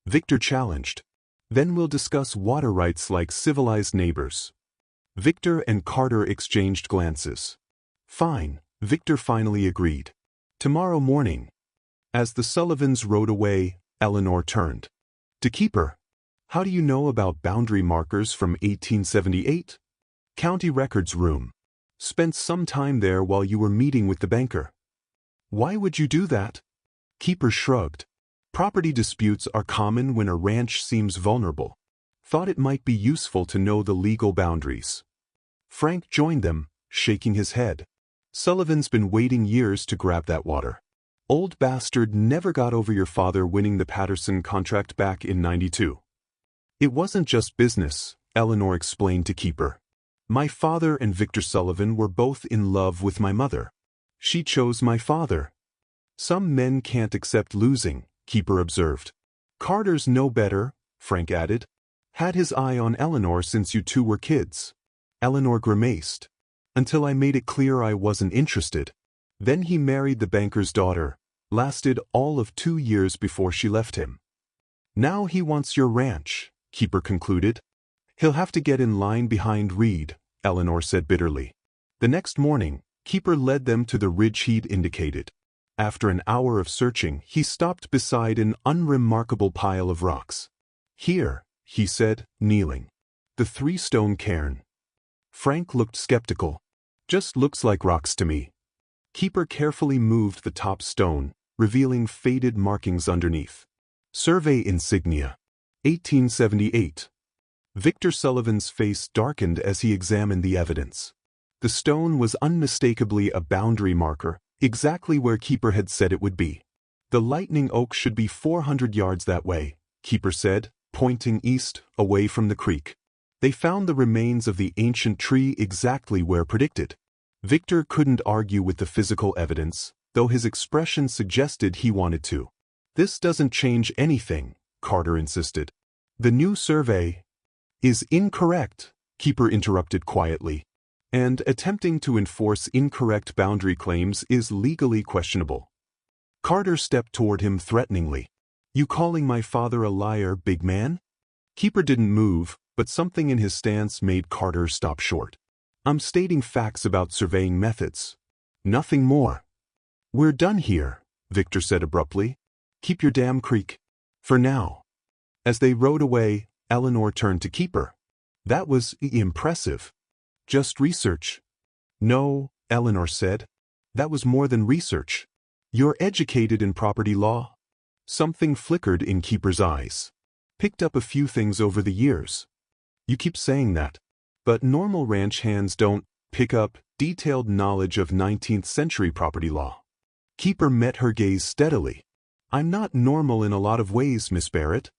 Victor challenged. "Then we'll discuss water rights like civilized neighbors." Victor and Carter exchanged glances. "Fine," Victor finally agreed. "Tomorrow morning." As the Sullivans rode away, Eleanor turned to Keeper. "How do you know about boundary markers from 1878? "County records room. Spent some time there while you were meeting with the banker." "Why would you do that?" Keeper shrugged. "Property disputes are common when a ranch seems vulnerable. Thought it might be useful to know the legal boundaries." Frank joined them, shaking his head. "Sullivan's been waiting years to grab that water. Old bastard never got over your father winning the Patterson contract back in '92. "It wasn't just business," Eleanor explained to Keeper. "My father and Victor Sullivan were both in love with my mother. She chose my father." "Some men can't accept losing," Keeper observed. "Carter's no better," Frank added. "Had his eye on Eleanor since you two were kids." Eleanor grimaced. "Until I made it clear I wasn't interested. Then he married the banker's daughter. Lasted all of 2 years before she left him. Now he wants your ranch," Keeper concluded. "He'll have to get in line behind Reed," Eleanor said bitterly. The next morning, Keeper led them to the ridge he'd indicated. After an hour of searching, he stopped beside an unremarkable pile of rocks. "Here," he said, kneeling. "The 3-stone cairn." Frank looked skeptical. "Just looks like rocks to me." Keeper carefully moved the top stone, revealing faded markings underneath. "Survey insignia. 1878. Victor Sullivan's face darkened as he examined the evidence. The stone was unmistakably a boundary marker, exactly where Keeper had said it would be. The lightning oak should be 400 yards that way, Keeper said, pointing east, away from the creek. They found the remains of the ancient tree exactly where predicted. Victor couldn't argue with the physical evidence, though his expression suggested he wanted to. This doesn't change anything, Carter insisted. The new survey is incorrect, Keeper interrupted quietly. And attempting to enforce incorrect boundary claims is legally questionable. Carter stepped toward him threateningly. You calling my father a liar, big man? Keeper didn't move, but something in his stance made Carter stop short. I'm stating facts about surveying methods. Nothing more. We're done here, Victor said abruptly. Keep your damn creek. For now. As they rode away, Eleanor turned to Keeper. That was impressive. Just research. No, Eleanor said. That was more than research. You're educated in property law. Something flickered in Keeper's eyes. Picked up a few things over the years. You keep saying that. But normal ranch hands don't pick up detailed knowledge of 19th century property law. Keeper met her gaze steadily. I'm not normal in a lot of ways, Miss Barrett.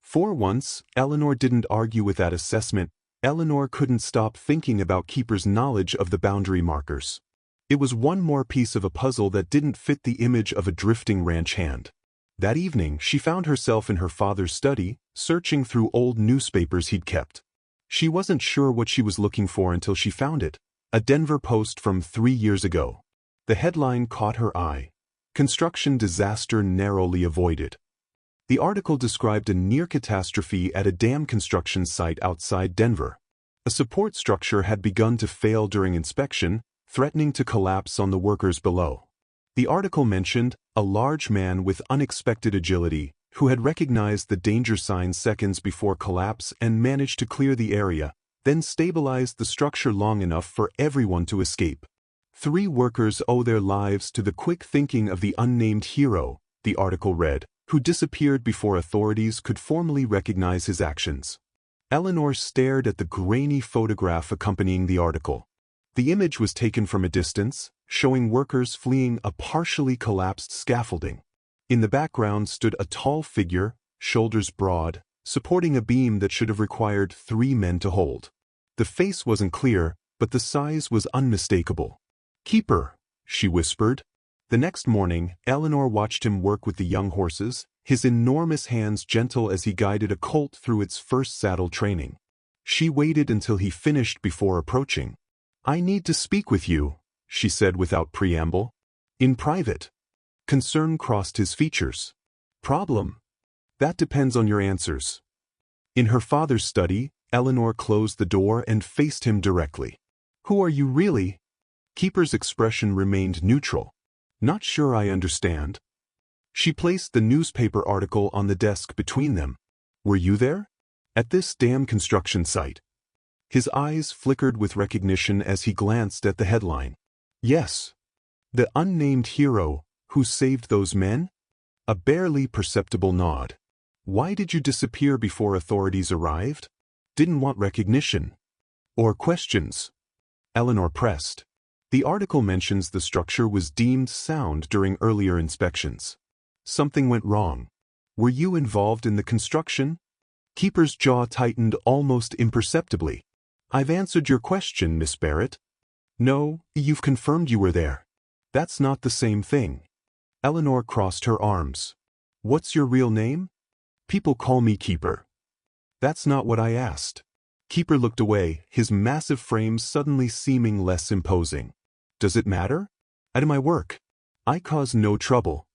For once, Eleanor didn't argue with that assessment. Eleanor couldn't stop thinking about Keeper's knowledge of the boundary markers. It was one more piece of a puzzle that didn't fit the image of a drifting ranch hand. That evening, she found herself in her father's study, searching through old newspapers he'd kept. She wasn't sure what she was looking for until she found it. A Denver Post from 3 years ago. The headline caught her eye. Construction disaster narrowly avoided. The article described a near catastrophe at a dam construction site outside Denver. A support structure had begun to fail during inspection, threatening to collapse on the workers below. The article mentioned a large man with unexpected agility who had recognized the danger sign seconds before collapse and managed to clear the area, then stabilized the structure long enough for everyone to escape. 3 workers owe their lives to the quick thinking of the unnamed hero, the article read, who disappeared before authorities could formally recognize his actions. Eleanor stared at the grainy photograph accompanying the article. The image was taken from a distance, showing workers fleeing a partially collapsed scaffolding. In the background stood a tall figure, shoulders broad, supporting a beam that should have required 3 men to hold. The face wasn't clear, but the size was unmistakable. Keeper, she whispered. The next morning, Eleanor watched him work with the young horses, his enormous hands gentle as he guided a colt through its first saddle training. She waited until he finished before approaching. I need to speak with you, she said without preamble. In private. Concern crossed his features. Problem? That depends on your answers. In her father's study, Eleanor closed the door and faced him directly. Who are you really? Keeper's expression remained neutral. Not sure I understand. She placed the newspaper article on the desk between them. Were you there? At this dam construction site. His eyes flickered with recognition as he glanced at the headline. Yes. The unnamed hero who saved those men? A barely perceptible nod. Why did you disappear before authorities arrived? Didn't want recognition. Or questions? Eleanor pressed. The article mentions the structure was deemed sound during earlier inspections. Something went wrong. Were you involved in the construction? Keeper's jaw tightened almost imperceptibly. I've answered your question, Miss Barrett. No, you've confirmed you were there. That's not the same thing. Eleanor crossed her arms. What's your real name? People call me Keeper. That's not what I asked. Keeper looked away, his massive frame suddenly seeming less imposing. Does it matter? I do my work. I cause no trouble.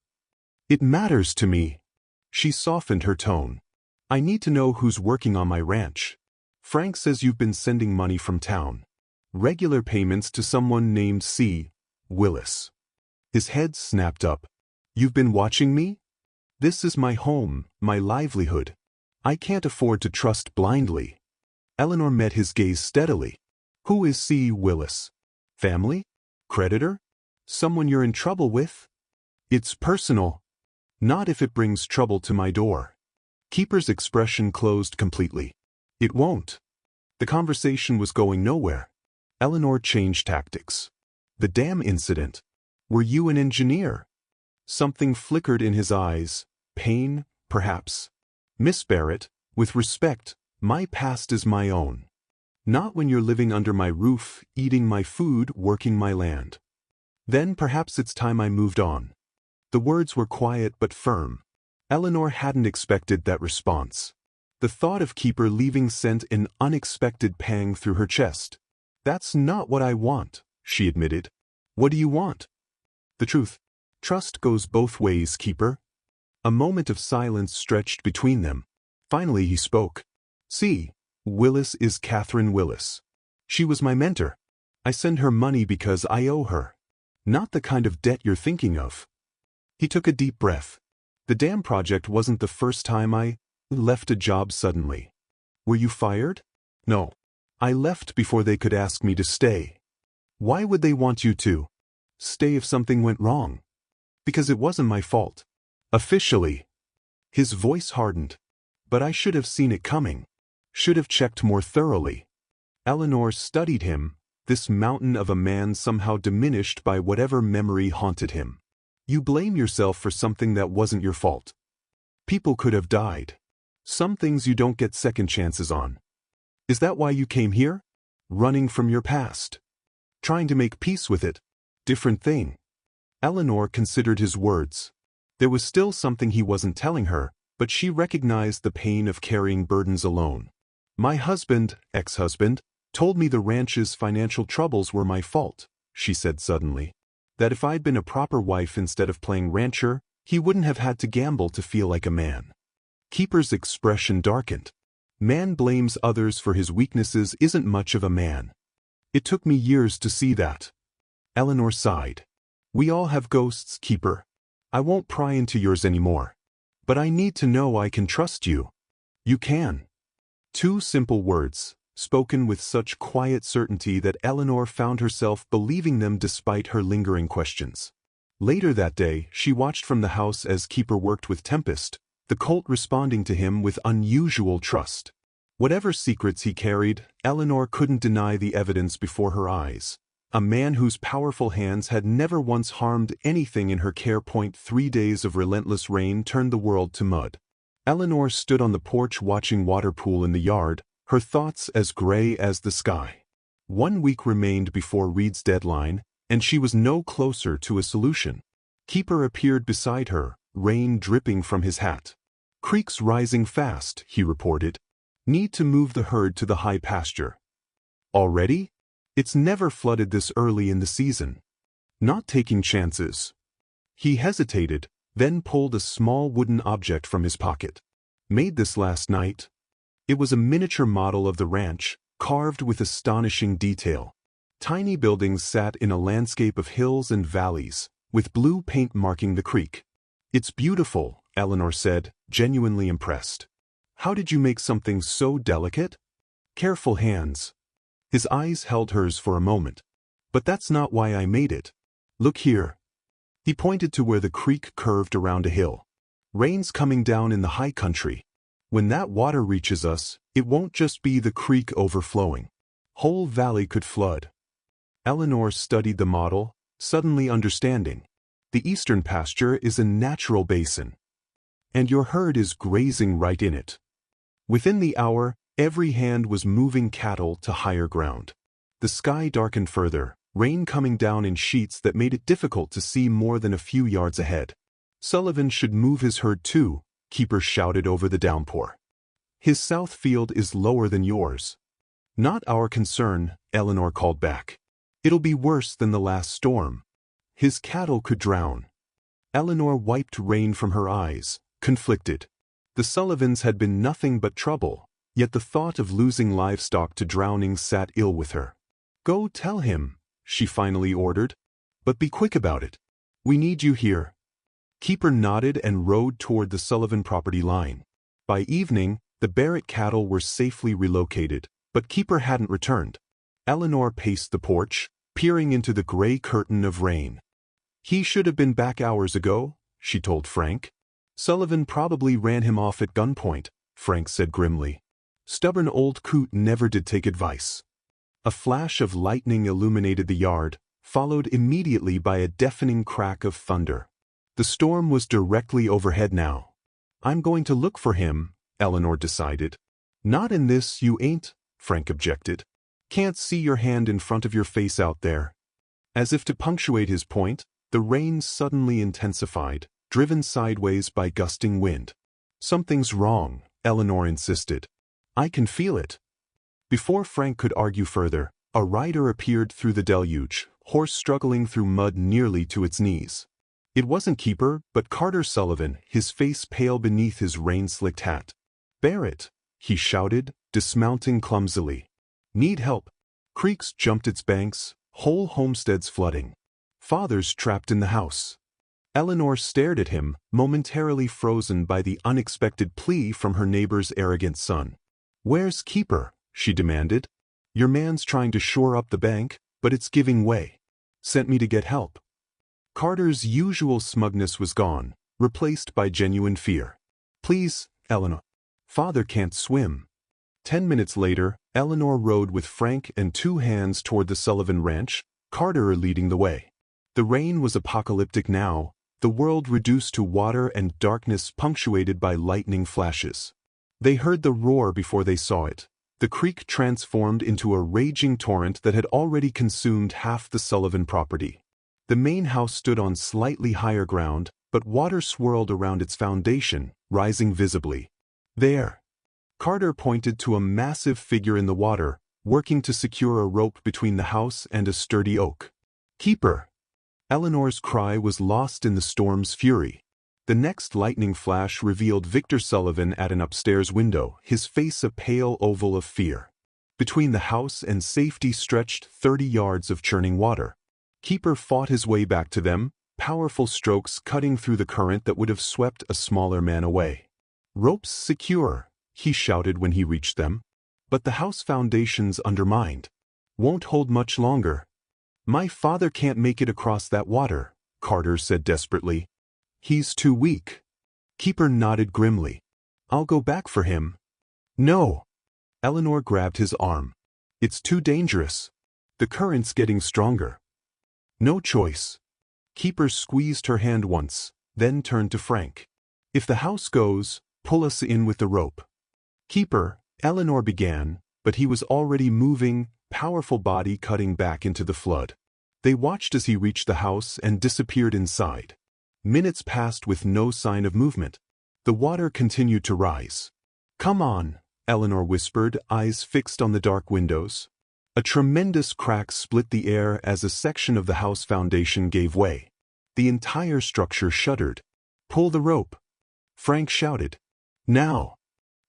It matters to me. She softened her tone. I need to know who's working on my ranch. Frank says you've been sending money from town. Regular payments to someone named C. Willis. His head snapped up. You've been watching me? This is my home, my livelihood. I can't afford to trust blindly. Eleanor met his gaze steadily. Who is C. Willis? Family? Creditor? Someone you're in trouble with? It's personal. Not if it brings trouble to my door. Keeper's expression closed completely. It won't. The conversation was going nowhere. Eleanor changed tactics. The dam incident. Were you an engineer? Something flickered in his eyes. Pain, perhaps. Miss Barrett, with respect, my past is my own. Not when you're living under my roof, eating my food, working my land. Then perhaps it's time I moved on. The words were quiet but firm. Eleanor hadn't expected that response. The thought of Keeper leaving sent an unexpected pang through her chest. That's not what I want, she admitted. What do you want? The truth. Trust goes both ways, Keeper. A moment of silence stretched between them. Finally he spoke. See, Willis is Catherine Willis. She was my mentor. I send her money because I owe her. Not the kind of debt you're thinking of. He took a deep breath. The dam project wasn't the first time I left a job suddenly. Were you fired? No. I left before they could ask me to stay. Why would they want you to stay if something went wrong? Because it wasn't my fault. Officially. His voice hardened. But I should have seen it coming. Should have checked more thoroughly. Eleanor studied him, this mountain of a man somehow diminished by whatever memory haunted him. You blame yourself for something that wasn't your fault. People could have died. Some things you don't get second chances on. Is that why you came here? Running from your past. Trying to make peace with it. Different thing. Eleanor considered his words. There was still something he wasn't telling her, but she recognized the pain of carrying burdens alone. My husband, ex-husband, told me the ranch's financial troubles were my fault, she said suddenly. That if I'd been a proper wife instead of playing rancher, he wouldn't have had to gamble to feel like a man. Keeper's expression darkened. Man blames others for his weaknesses isn't much of a man. It took me years to see that. Eleanor sighed. We all have ghosts, Keeper. I won't pry into yours anymore. But I need to know I can trust you. You can. Two simple words, spoken with such quiet certainty that Eleanor found herself believing them despite her lingering questions. Later that day, she watched from the house as Keeper worked with Tempest, the colt responding to him with unusual trust. Whatever secrets he carried, Eleanor couldn't deny the evidence before her eyes. A man whose powerful hands had never once harmed anything in her care. 3 days of relentless rain turned the world to mud. Eleanor stood on the porch watching water pool in the yard, her thoughts as gray as the sky. 1 week remained before Reed's deadline, and she was no closer to a solution. Keeper appeared beside her, rain dripping from his hat. Creek's rising fast, he reported. Need to move the herd to the high pasture. Already? It's never flooded this early in the season. Not taking chances. He hesitated, then pulled a small wooden object from his pocket. Made this last night. It was a miniature model of the ranch, carved with astonishing detail. Tiny buildings sat in a landscape of hills and valleys, with blue paint marking the creek. It's beautiful, Eleanor said, genuinely impressed. How did you make something so delicate? Careful hands. His eyes held hers for a moment. But that's not why I made it. Look here. He pointed to where the creek curved around a hill. Rain's coming down in the high country. When that water reaches us, it won't just be the creek overflowing. Whole valley could flood. Eleanor studied the model, suddenly understanding. The eastern pasture is a natural basin. And your herd is grazing right in it. Within the hour, every hand was moving cattle to higher ground. The sky darkened further, rain coming down in sheets that made it difficult to see more than a few yards ahead. Sullivan should move his herd too, Keeper shouted over the downpour. His south field is lower than yours. Not our concern, Eleanor called back. It'll be worse than the last storm. His cattle could drown. Eleanor wiped rain from her eyes, conflicted. The Sullivans had been nothing but trouble, yet the thought of losing livestock to drowning sat ill with her. Go tell him, she finally ordered. But be quick about it. We need you here. Keeper nodded and rode toward the Sullivan property line. By evening, the Barrett cattle were safely relocated, but Keeper hadn't returned. Eleanor paced the porch, peering into the gray curtain of rain. He should have been back hours ago, she told Frank. Sullivan probably ran him off at gunpoint, Frank said grimly. Stubborn old coot never did take advice. A flash of lightning illuminated the yard, followed immediately by a deafening crack of thunder. The storm was directly overhead now. I'm going to look for him, Eleanor decided. Not in this, you ain't, Frank objected. Can't see your hand in front of your face out there. As if to punctuate his point, the rain suddenly intensified, driven sideways by gusting wind. Something's wrong, Eleanor insisted. I can feel it. Before Frank could argue further, a rider appeared through the deluge, horse struggling through mud nearly to its knees. It wasn't Keeper, but Carter Sullivan, his face pale beneath his rain-slicked hat. Barrett, he shouted, dismounting clumsily. Need help. Creeks jumped its banks, whole homesteads flooding. Fathers trapped in the house. Eleanor stared at him, momentarily frozen by the unexpected plea from her neighbor's arrogant son. Where's Keeper? She demanded. Your man's trying to shore up the bank, but it's giving way. Sent me to get help. Carter's usual smugness was gone, replaced by genuine fear. Please, Eleanor. Father can't swim. 10 minutes later, Eleanor rode with Frank and 2 hands toward the Sullivan Ranch, Carter leading the way. The rain was apocalyptic now, the world reduced to water and darkness punctuated by lightning flashes. They heard the roar before they saw it. The creek transformed into a raging torrent that had already consumed half the Sullivan property. The main house stood on slightly higher ground, but water swirled around its foundation, rising visibly. There. Carter pointed to a massive figure in the water, working to secure a rope between the house and a sturdy oak. Keeper! Eleanor's cry was lost in the storm's fury. The next lightning flash revealed Victor Sullivan at an upstairs window, his face a pale oval of fear. Between the house and safety stretched 30 yards of churning water. Keeper fought his way back to them, powerful strokes cutting through the current that would have swept a smaller man away. Ropes secure, he shouted when he reached them. But the house foundation's undermined. Won't hold much longer. My father can't make it across that water, Carter said desperately. He's too weak. Keeper nodded grimly. I'll go back for him. No. Eleanor grabbed his arm. It's too dangerous. The current's getting stronger. No choice. Keeper squeezed her hand once, then turned to Frank. If the house goes, pull us in with the rope. Keeper, Eleanor began, but he was already moving, powerful body cutting back into the flood. They watched as he reached the house and disappeared inside. Minutes passed with no sign of movement. The water continued to rise. Come on, Eleanor whispered, eyes fixed on the dark windows. A tremendous crack split the air as a section of the house foundation gave way. The entire structure shuddered. Pull the rope. Frank shouted. Now.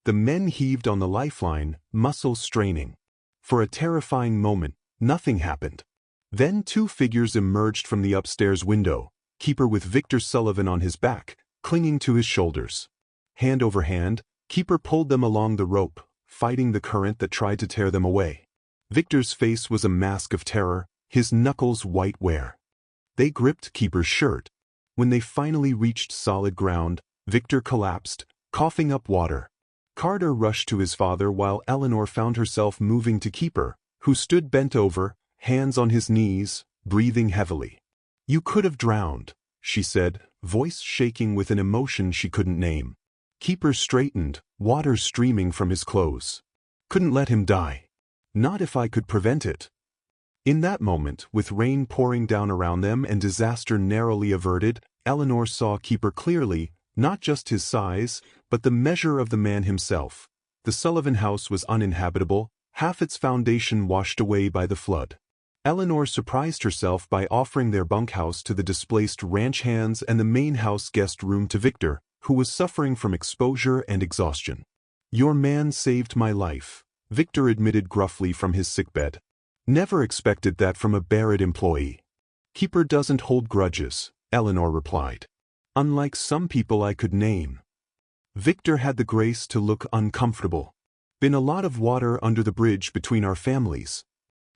The men heaved on the lifeline, muscles straining. For a terrifying moment, nothing happened. Then 2 figures emerged from the upstairs window, Keeper with Victor Sullivan on his back, clinging to his shoulders. Hand over hand, Keeper pulled them along the rope, fighting the current that tried to tear them away. Victor's face was a mask of terror, his knuckles white ware. They gripped Keeper's shirt. When they finally reached solid ground, Victor collapsed, coughing up water. Carter rushed to his father while Eleanor found herself moving to Keeper, who stood bent over, hands on his knees, breathing heavily. You could have drowned, she said, voice shaking with an emotion she couldn't name. Keeper straightened, water streaming from his clothes. Couldn't let him die. Not if I could prevent it. In that moment, with rain pouring down around them and disaster narrowly averted, Eleanor saw Keeper clearly, not just his size, but the measure of the man himself. The Sullivan house was uninhabitable, half its foundation washed away by the flood. Eleanor surprised herself by offering their bunkhouse to the displaced ranch hands and the main house guest room to Victor, who was suffering from exposure and exhaustion. Your man saved my life, Victor admitted gruffly from his sickbed. Never expected that from a Barrett employee. Keeper doesn't hold grudges, Eleanor replied. Unlike some people I could name. Victor had the grace to look uncomfortable. Been a lot of water under the bridge between our families.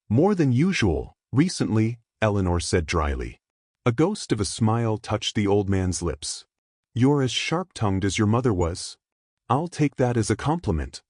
More than usual, recently, Eleanor said dryly. A ghost of a smile touched the old man's lips. You're as sharp-tongued as your mother was. I'll take that as a compliment.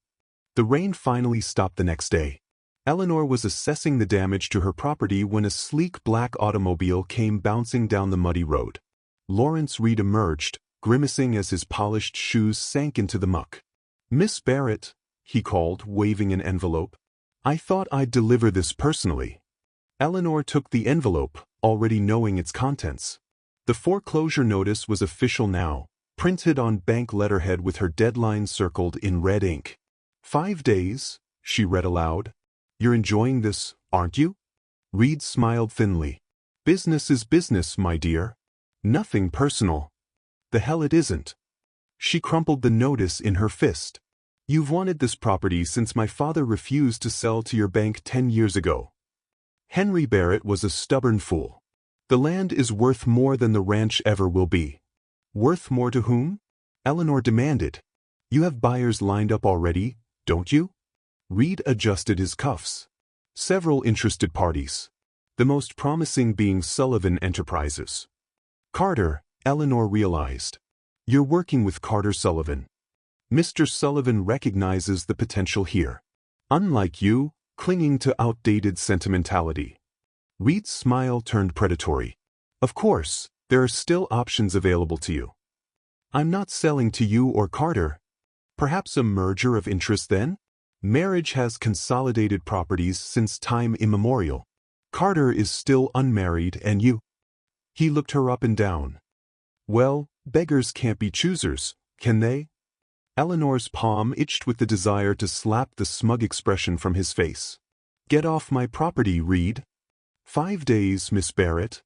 The rain finally stopped the next day. Eleanor was assessing the damage to her property when a sleek black automobile came bouncing down the muddy road. Lawrence Reed emerged, grimacing as his polished shoes sank into the muck. "Miss Barrett," he called, waving an envelope. "I thought I'd deliver this personally." Eleanor took the envelope, already knowing its contents. The foreclosure notice was official now, printed on bank letterhead with her deadline circled in red ink. 5 days, she read aloud. "You're enjoying this, aren't you?" Reed smiled thinly. "Business is business, my dear. Nothing personal." "The hell it isn't." She crumpled the notice in her fist. "You've wanted this property since my father refused to sell to your bank 10 years ago. Henry Barrett was a stubborn fool. The land is worth more than the ranch ever will be." "Worth more to whom?" Eleanor demanded. "You have buyers lined up already, don't you?" Reed adjusted his cuffs. "Several interested parties. The most promising being Sullivan Enterprises." "Carter," Eleanor realized. "You're working with Carter Sullivan. Mr. Sullivan recognizes the potential here. Unlike you, clinging to outdated sentimentality." Reed's smile turned predatory. "Of course, there are still options available to you." "I'm not selling to you or Carter." "Perhaps a merger of interest then? Marriage has consolidated properties since time immemorial. Carter is still unmarried and you—" He looked her up and down. "Well, beggars can't be choosers, can they?" Eleanor's palm itched with the desire to slap the smug expression from his face. "Get off my property, Reed." 5 days, Miss Barrett."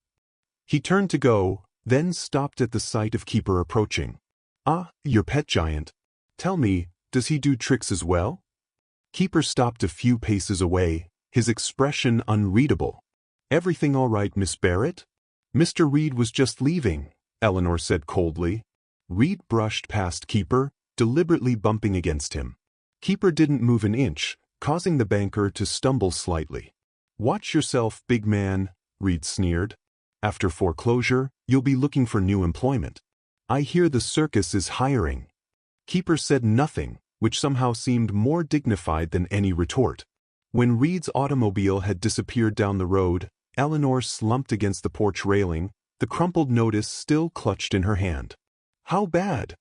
He turned to go, then stopped at the sight of Keeper approaching. "Ah, your pet giant. Tell me, does he do tricks as well?" Keeper stopped a few paces away, his expression unreadable. "Everything all right, Miss Barrett?" "Mr. Reed was just leaving," Eleanor said coldly. Reed brushed past Keeper, deliberately bumping against him. Keeper didn't move an inch, causing the banker to stumble slightly. "Watch yourself, big man," Reed sneered. "After foreclosure, you'll be looking for new employment. I hear the circus is hiring." Keeper said nothing, which somehow seemed more dignified than any retort. When Reed's automobile had disappeared down the road, Eleanor slumped against the porch railing, the crumpled notice still clutched in her hand. "How bad?"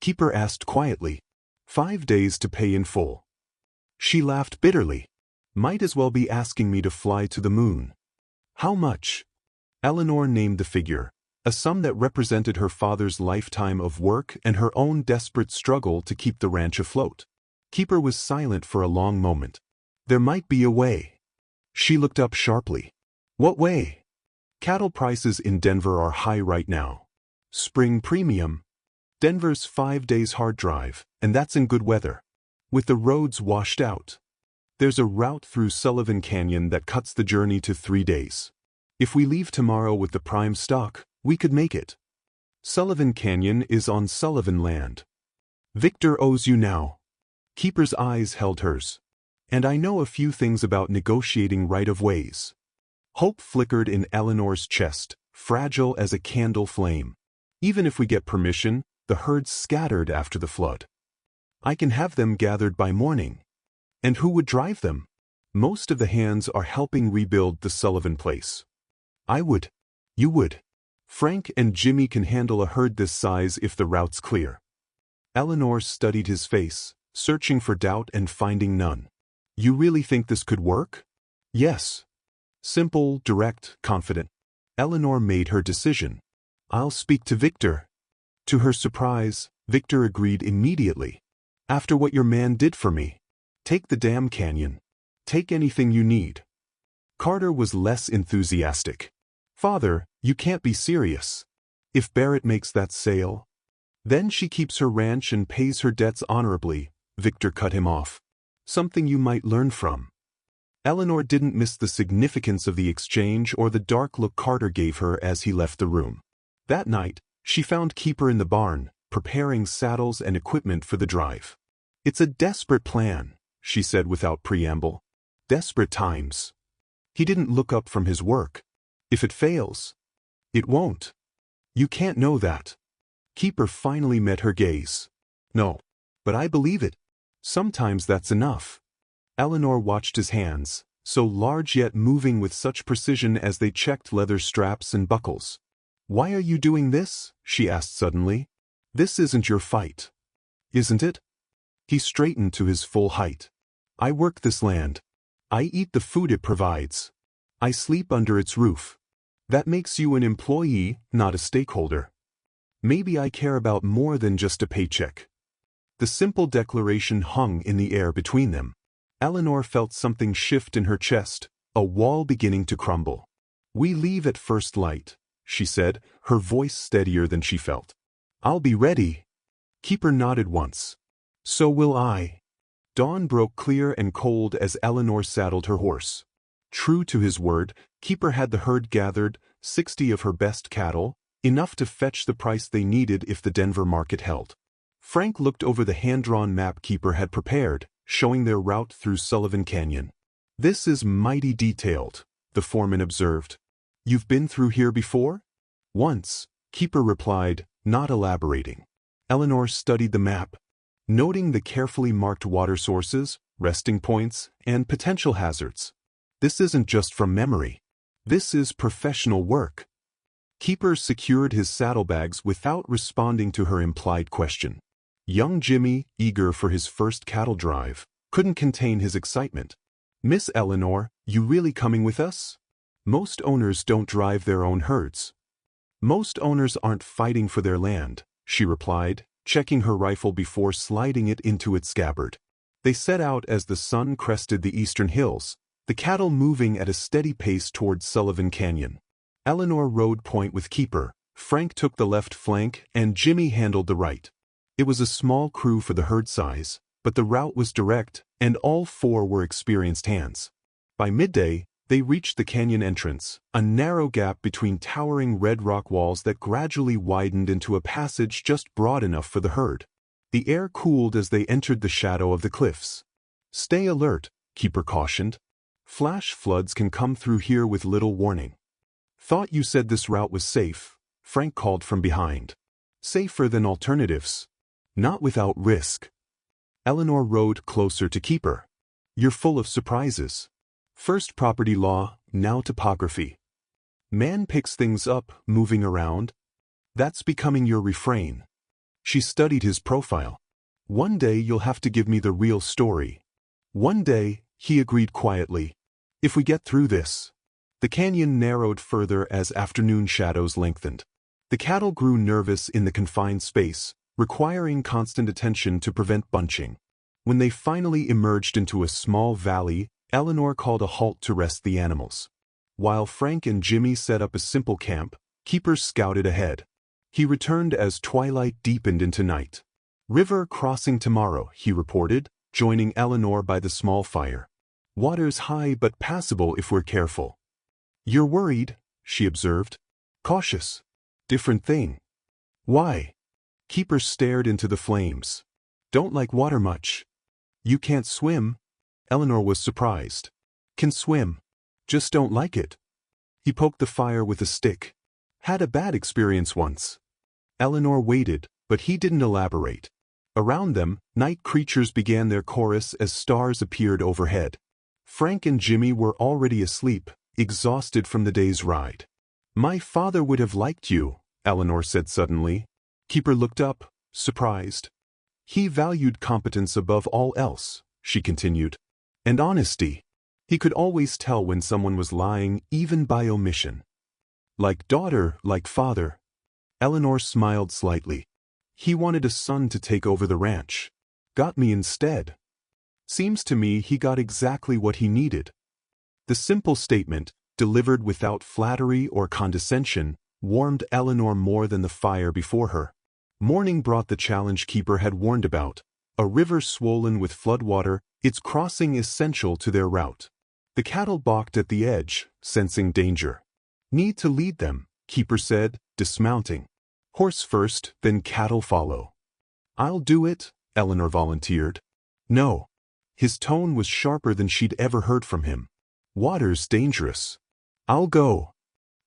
Keeper asked quietly. 5 days to pay in full." She laughed bitterly. "Might as well be asking me to fly to the moon." "How much?" Eleanor named the figure, a sum that represented her father's lifetime of work and her own desperate struggle to keep the ranch afloat. Keeper was silent for a long moment. "There might be a way." She looked up sharply. "What way?" "Cattle prices in Denver are high right now. Spring premium. Denver's 5 days hard drive, and that's in good weather. With the roads washed out. There's a route through Sullivan Canyon that cuts the journey to 3 days. If we leave tomorrow with the prime stock, we could make it. Sullivan Canyon is on Sullivan land. Victor owes you now." Keeper's eyes held hers. "And I know a few things about negotiating right-of-ways." Hope flickered in Eleanor's chest, fragile as a candle flame. "Even if we get permission, the herd's scattered after the flood. I can have them gathered by morning. And who would drive them? Most of the hands are helping rebuild the Sullivan place." "I would." "You would. Frank and Jimmy can handle a herd this size if the route's clear." Eleanor studied his face, searching for doubt and finding none. "You really think this could work?" "Yes." Simple, direct, confident. Eleanor made her decision. "I'll speak to Victor." To her surprise, Victor agreed immediately. "After what your man did for me. Take the damn canyon. Take anything you need." Carter was less enthusiastic. "Father, you can't be serious. If Barrett makes that sale, then she keeps her ranch and pays her debts honorably," Victor cut him off. "Something you might learn from." Eleanor didn't miss the significance of the exchange or the dark look Carter gave her as he left the room. That night, she found Keeper in the barn, preparing saddles and equipment for the drive. "It's a desperate plan," she said without preamble. "Desperate times." He didn't look up from his work. "If it fails." "It won't." "You can't know that." Keeper finally met her gaze. "No. But I believe it. Sometimes that's enough. Eleanor watched his hands, so large yet moving with such precision as they checked leather straps and buckles. Why are you doing this? She asked suddenly. This isn't your fight. Isn't it? He straightened to his full height. I work this land. I eat the food it provides. I sleep under its roof. That makes you an employee, not a stakeholder. Maybe I care about more than just a paycheck. The simple declaration hung in the air between them. Eleanor felt something shift in her chest, a wall beginning to crumble. We leave at first light, she said, her voice steadier than she felt. I'll be ready. Keeper nodded once. So will I. Dawn broke clear and cold as Eleanor saddled her horse. True to his word, Keeper had the herd gathered, 60 of her best cattle, enough to fetch the price they needed if the Denver market held. Frank looked over the hand-drawn map Keeper had prepared, showing their route through Sullivan Canyon. This is mighty detailed, the foreman observed. You've been through here before? Once, Keeper replied, not elaborating. Eleanor studied the map, noting the carefully marked water sources, resting points, and potential hazards. This isn't just from memory. This is professional work. Keeper secured his saddlebags without responding to her implied question. Young Jimmy, eager for his first cattle drive, couldn't contain his excitement. Miss Eleanor, you really coming with us? Most owners don't drive their own herds. Most owners aren't fighting for their land, she replied, checking her rifle before sliding it into its scabbard. They set out as the sun crested the eastern hills, the cattle moving at a steady pace towards Sullivan Canyon. Eleanor rode point with Keeper, Frank took the left flank, and Jimmy handled the right. It was a small crew for the herd size, but the route was direct, and all four were experienced hands. By midday, they reached the canyon entrance, a narrow gap between towering red rock walls that gradually widened into a passage just broad enough for the herd. The air cooled as they entered the shadow of the cliffs. Stay alert, Keeper cautioned. Flash floods can come through here with little warning. Thought you said this route was safe, Frank called from behind. Safer than alternatives. Not without risk. Eleanor rode closer to Keeper. You're full of surprises. First property law, now topography. Man picks things up, moving around. That's becoming your refrain. She studied his profile. One day you'll have to give me the real story. One day, he agreed quietly. If we get through this. The canyon narrowed further as afternoon shadows lengthened. The cattle grew nervous in the confined space, requiring constant attention to prevent bunching. When they finally emerged into a small valley, Eleanor called a halt to rest the animals. While Frank and Jimmy set up a simple camp, Keeper scouted ahead. He returned as twilight deepened into night. River crossing tomorrow, he reported, joining Eleanor by the small fire. Water's high but passable if we're careful. You're worried, she observed. Cautious. Different thing. Why? Keeper stared into the flames. Don't like water much. You can't swim? Eleanor was surprised. Can swim. Just don't like it. He poked the fire with a stick. Had a bad experience once. Eleanor waited, but he didn't elaborate. Around them, night creatures began their chorus as stars appeared overhead. Frank and Jimmy were already asleep, exhausted from the day's ride. My father would have liked you, Eleanor said suddenly. Keeper looked up, surprised. He valued competence above all else, she continued. And honesty. He could always tell when someone was lying, even by omission. Like daughter, like father. Eleanor smiled slightly. He wanted a son to take over the ranch. Got me instead. Seems to me he got exactly what he needed. The simple statement, delivered without flattery or condescension, warmed Eleanor more than the fire before her. Morning brought the challenge Keeper had warned about, a river swollen with floodwater, its crossing essential to their route. The cattle balked at the edge, sensing danger. Need to lead them, Keeper said, dismounting. Horse first, then cattle follow. I'll do it, Eleanor volunteered. No. His tone was sharper than she'd ever heard from him. Water's dangerous. I'll go.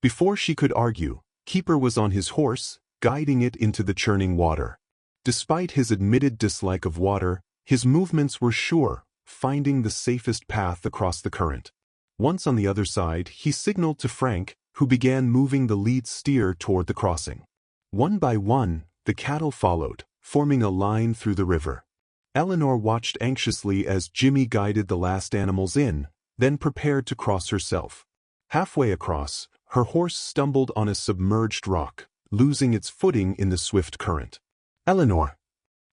Before she could argue, Keeper was on his horse, guiding it into the churning water. Despite his admitted dislike of water, His movements were sure, finding the safest path across the current. Once on the other side, he signaled to Frank, who began moving the lead steer toward the crossing. One by one, the cattle followed, forming a line through the river. Eleanor watched anxiously as Jimmy guided the last animals in, then prepared to cross herself. Halfway across, her horse stumbled on a submerged rock, losing its footing in the swift current. "Eleanor!"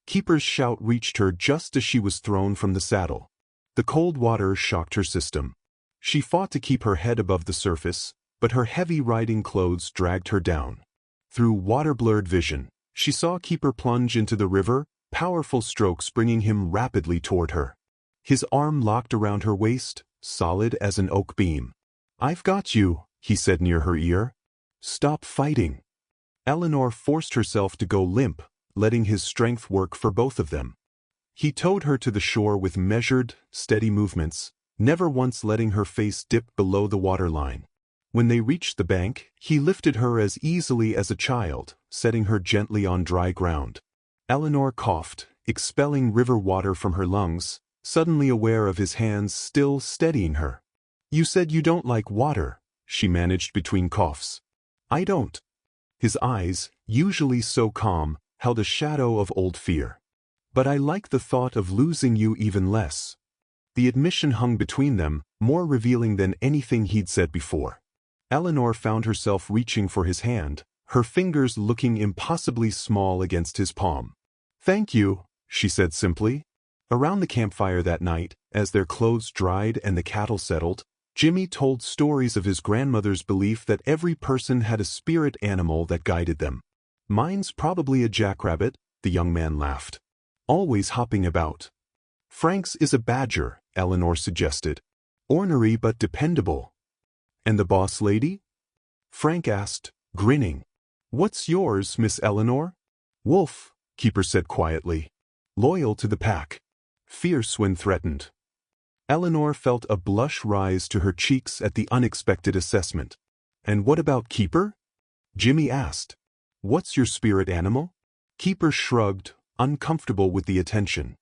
Keeper's shout reached her just as she was thrown from the saddle. The cold water shocked her system. She fought to keep her head above the surface, but her heavy riding clothes dragged her down. Through water-blurred vision, she saw Keeper plunge into the river, powerful strokes bringing him rapidly toward her. His arm locked around her waist, solid as an oak beam. "I've got you," he said near her ear. "Stop fighting." Eleanor forced herself to go limp, letting his strength work for both of them. He towed her to the shore with measured, steady movements, never once letting her face dip below the waterline. When they reached the bank, he lifted her as easily as a child, setting her gently on dry ground. Eleanor coughed, expelling river water from her lungs, suddenly aware of his hands still steadying her. "You said you don't like water," she managed between coughs. "I don't." His eyes, usually so calm, held a shadow of old fear. "But I like the thought of losing you even less." The admission hung between them, more revealing than anything he'd said before. Eleanor found herself reaching for his hand, her fingers looking impossibly small against his palm. "Thank you," she said simply. Around the campfire that night, as their clothes dried and the cattle settled, Jimmy told stories of his grandmother's belief that every person had a spirit animal that guided them. "Mine's probably a jackrabbit," the young man laughed. "Always hopping about." "Frank's is a badger," Eleanor suggested. "Ornery but dependable." "And the boss lady?" Frank asked, grinning. "What's yours, Miss Eleanor?" "Wolf," Keeper said quietly. "Loyal to the pack. Fierce when threatened." Eleanor felt a blush rise to her cheeks at the unexpected assessment. "And what about Keeper?" Jimmy asked. "What's your spirit animal?" Keeper shrugged, uncomfortable with the attention.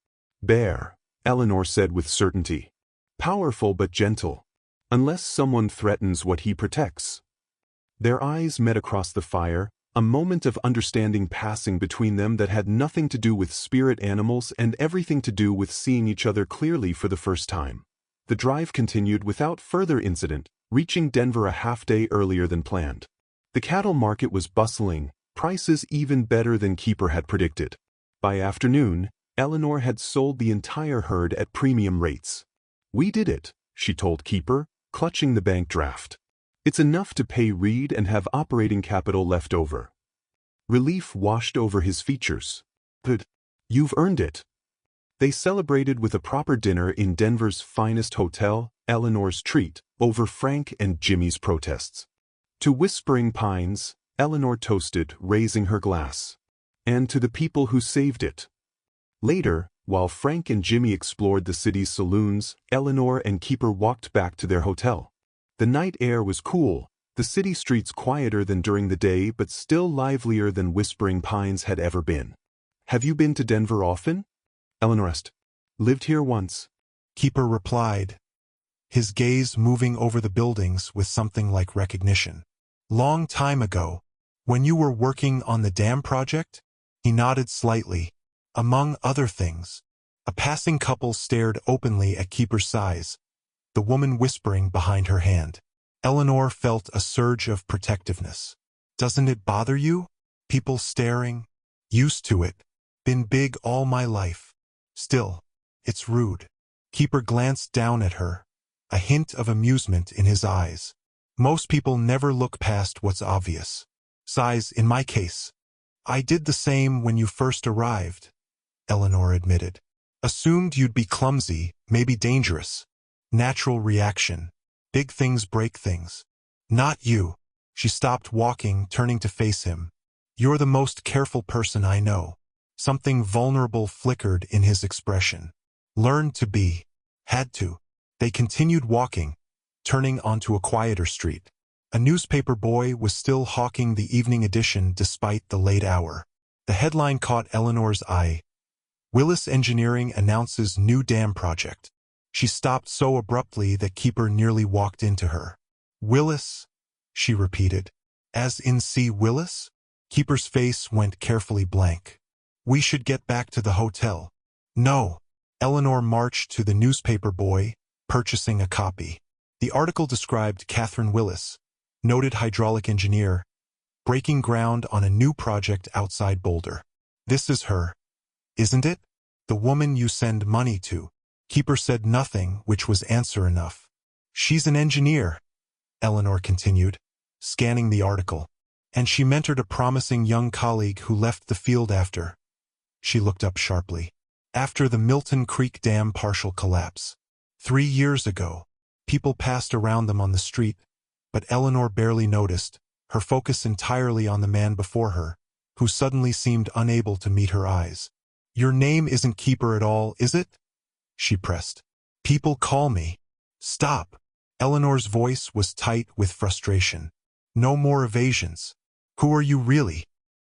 "Bear," Eleanor said with certainty. "Powerful but gentle. Unless someone threatens what he protects." Their eyes met across the fire, a moment of understanding passing between them that had nothing to do with spirit animals and everything to do with seeing each other clearly for the first time. The drive continued without further incident, reaching Denver a half-day earlier than planned. The cattle market was bustling, prices even better than Keeper had predicted. By afternoon, Eleanor had sold the entire herd at premium rates. "We did it," she told Keeper, clutching the bank draft. "It's enough to pay Reed and have operating capital left over." Relief washed over his features. "Good. You've earned it." They celebrated with a proper dinner in Denver's finest hotel, Eleanor's treat, over Frank and Jimmy's protests. "To Whispering Pines," Eleanor toasted, raising her glass. "And to the people who saved it." Later, while Frank and Jimmy explored the city's saloons, Eleanor and Keeper walked back to their hotel. The night air was cool, the city streets quieter than during the day but still livelier than Whispering Pines had ever been. "Have you been to Denver often?" Eleanor asked. "Lived here once," Keeper replied, his gaze moving over the buildings with something like recognition. "Long time ago, when you were working on the dam project?" He nodded slightly. Among other things, a passing couple stared openly at Keeper's sighs, the woman whispering behind her hand. Eleanor felt a surge of protectiveness. "Doesn't it bother you? People staring? Used to it. Been big all my life. Still, it's rude." Keeper glanced down at her, a hint of amusement in his eyes. "Most people never look past what's obvious. Sighs, in my case. I did the same when you first arrived," Eleanor admitted. "Assumed you'd be clumsy, maybe dangerous. Natural reaction. Big things break things. Not you." She stopped walking, turning to face him. "You're the most careful person I know." Something vulnerable flickered in his expression. "Learned to be. Had to." They continued walking, turning onto a quieter street. A newspaper boy was still hawking the evening edition despite the late hour. The headline caught Eleanor's eye. Willis Engineering announces new dam project. She stopped so abruptly that Keeper nearly walked into her. Willis, she repeated. As in C. Willis? Keeper's face went carefully blank. We should get back to the hotel. No. Eleanor marched to the newspaper boy, purchasing a copy. The article described Catherine Willis, noted hydraulic engineer, breaking ground on a new project outside Boulder. This is her, isn't it? The woman you send money to. Keeper said nothing, which was answer enough. She's an engineer, Eleanor continued, scanning the article. And she mentored a promising young colleague who left the field after. She looked up sharply. After the Milton Creek Dam partial collapse. 3 years ago. People passed around them on the street, but Eleanor barely noticed, her focus entirely on the man before her, who suddenly seemed unable to meet her eyes. Your name isn't Keeper at all, is it? She pressed. People call me. Stop. Eleanor's voice was tight with frustration. No more evasions. Who are you really?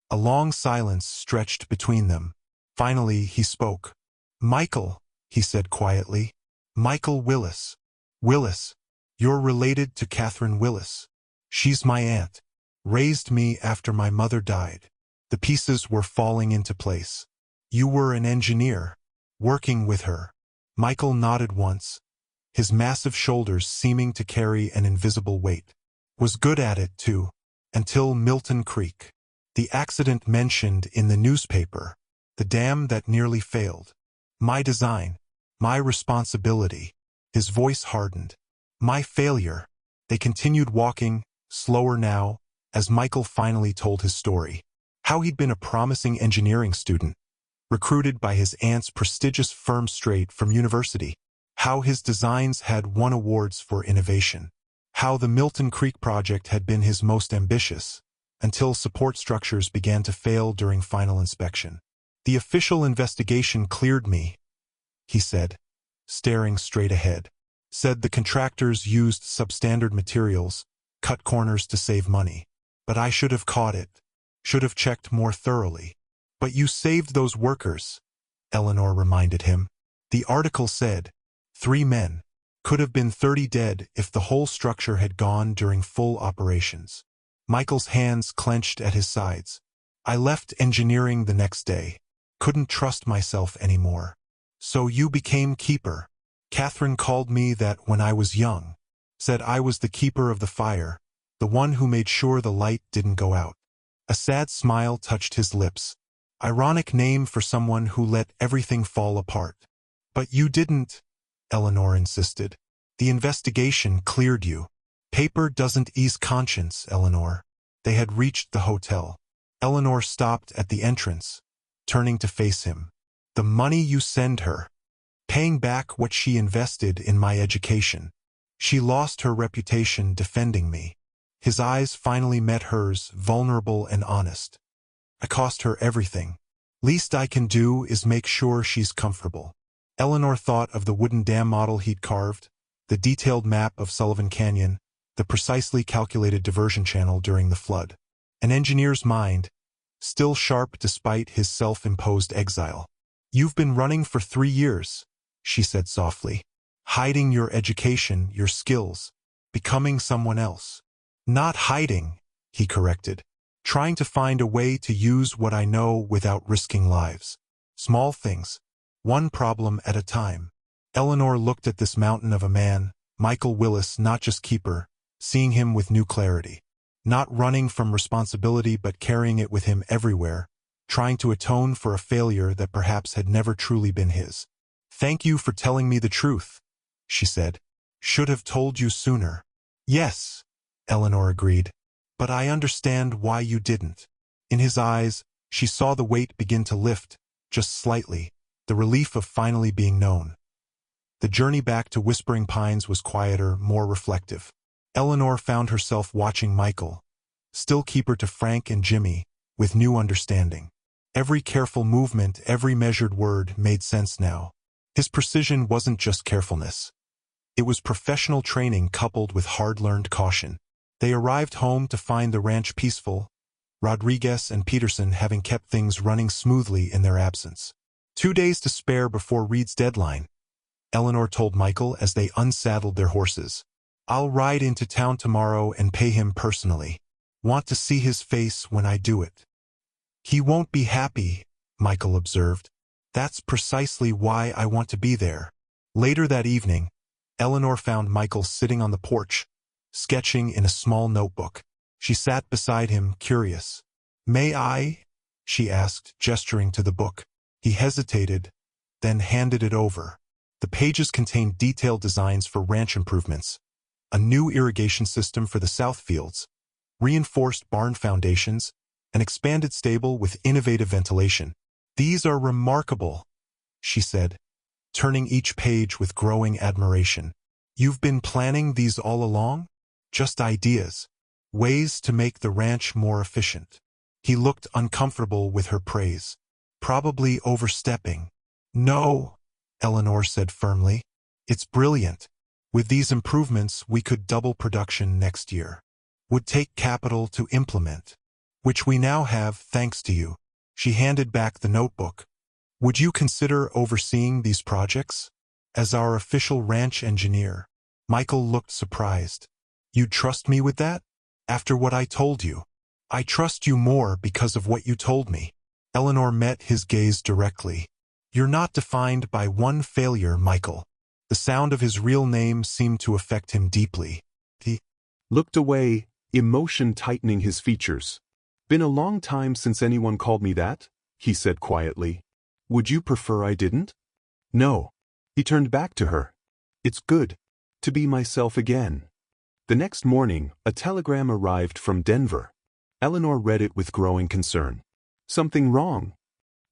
A long silence stretched between them. Finally, he spoke. Michael, he said quietly. Michael Willis. Willis. You're related to Catherine Willis. She's my aunt. Raised me after my mother died. The pieces were falling into place. You were an engineer. Working with her. Michael nodded once, his massive shoulders seeming to carry an invisible weight. Was good at it, too. Until Milton Creek. The accident mentioned in the newspaper. The dam that nearly failed. My design. My responsibility. His voice hardened. My failure. They continued walking, slower now, as Michael finally told his story. How he'd been a promising engineering student, recruited by his aunt's prestigious firm straight from university. How his designs had won awards for innovation. How the Milton Creek project had been his most ambitious, until support structures began to fail during final inspection. The official investigation cleared me, he said, staring straight ahead. Said the contractors used substandard materials, cut corners to save money. But I should have caught it. Should have checked more thoroughly. But you saved those workers, Eleanor reminded him. The article said, 3 men. Could have been 30 dead if the whole structure had gone during full operations. Michael's hands clenched at his sides. I left engineering the next day. Couldn't trust myself anymore. So you became Keeper. Catherine called me that when I was young. Said I was the keeper of the fire, the one who made sure the light didn't go out. A sad smile touched his lips. Ironic name for someone who let everything fall apart. But you didn't, Eleanor insisted. The investigation cleared you. Paper doesn't ease conscience, Eleanor. They had reached the hotel. Eleanor stopped at the entrance, turning to face him. The money you send her. Paying back what she invested in my education. She lost her reputation defending me. His eyes finally met hers, vulnerable and honest. I cost her everything. Least I can do is make sure she's comfortable. Eleanor thought of the wooden dam model he'd carved, the detailed map of Sullivan Canyon, the precisely calculated diversion channel during the flood. An engineer's mind, still sharp despite his self-imposed exile. You've been running for 3 years, she said softly. Hiding your education, your skills, becoming someone else. Not hiding, he corrected. Trying to find a way to use what I know without risking lives. Small things. One problem at a time. Eleanor looked at this mountain of a man, Michael Willis, not just Keeper, seeing him with new clarity. Not running from responsibility but carrying it with him everywhere, trying to atone for a failure that perhaps had never truly been his. Thank you for telling me the truth, she said. Should have told you sooner. Yes, Eleanor agreed. But I understand why you didn't. In his eyes, she saw the weight begin to lift, just slightly, the relief of finally being known. The journey back to Whispering Pines was quieter, more reflective. Eleanor found herself watching Michael, still keeper to Frank and Jimmy, with new understanding. Every careful movement, every measured word made sense now. His precision wasn't just carefulness. It was professional training coupled with hard-learned caution. They arrived home to find the ranch peaceful, Rodriguez and Peterson having kept things running smoothly in their absence. 2 days to spare before Reed's deadline, Eleanor told Michael as they unsaddled their horses. I'll ride into town tomorrow and pay him personally. Want to see his face when I do it. He won't be happy, Michael observed. That's precisely why I want to be there. Later that evening, Eleanor found Michael sitting on the porch, sketching in a small notebook. She sat beside him, curious. May I? She asked, gesturing to the book. He hesitated, then handed it over. The pages contained detailed designs for ranch improvements, a new irrigation system for the south fields, reinforced barn foundations, an expanded stable with innovative ventilation. These are remarkable, she said, turning each page with growing admiration. You've been planning these all along? Just ideas, ways to make the ranch more efficient. He looked uncomfortable with her praise, probably overstepping. No, Eleanor said firmly. It's brilliant. With these improvements, we could double production next year. Would take capital to implement, which we now have thanks to you. She handed back the notebook. Would you consider overseeing these projects? As our official ranch engineer. Michael looked surprised. You'd trust me with that? After what I told you? I trust you more because of what you told me. Eleanor met his gaze directly. You're not defined by one failure, Michael. The sound of his real name seemed to affect him deeply. He looked away, emotion tightening his features. Been a long time since anyone called me that, he said quietly. Would you prefer I didn't? No. He turned back to her. It's good to be myself again. The next morning, a telegram arrived from Denver. Eleanor read it with growing concern. Something wrong?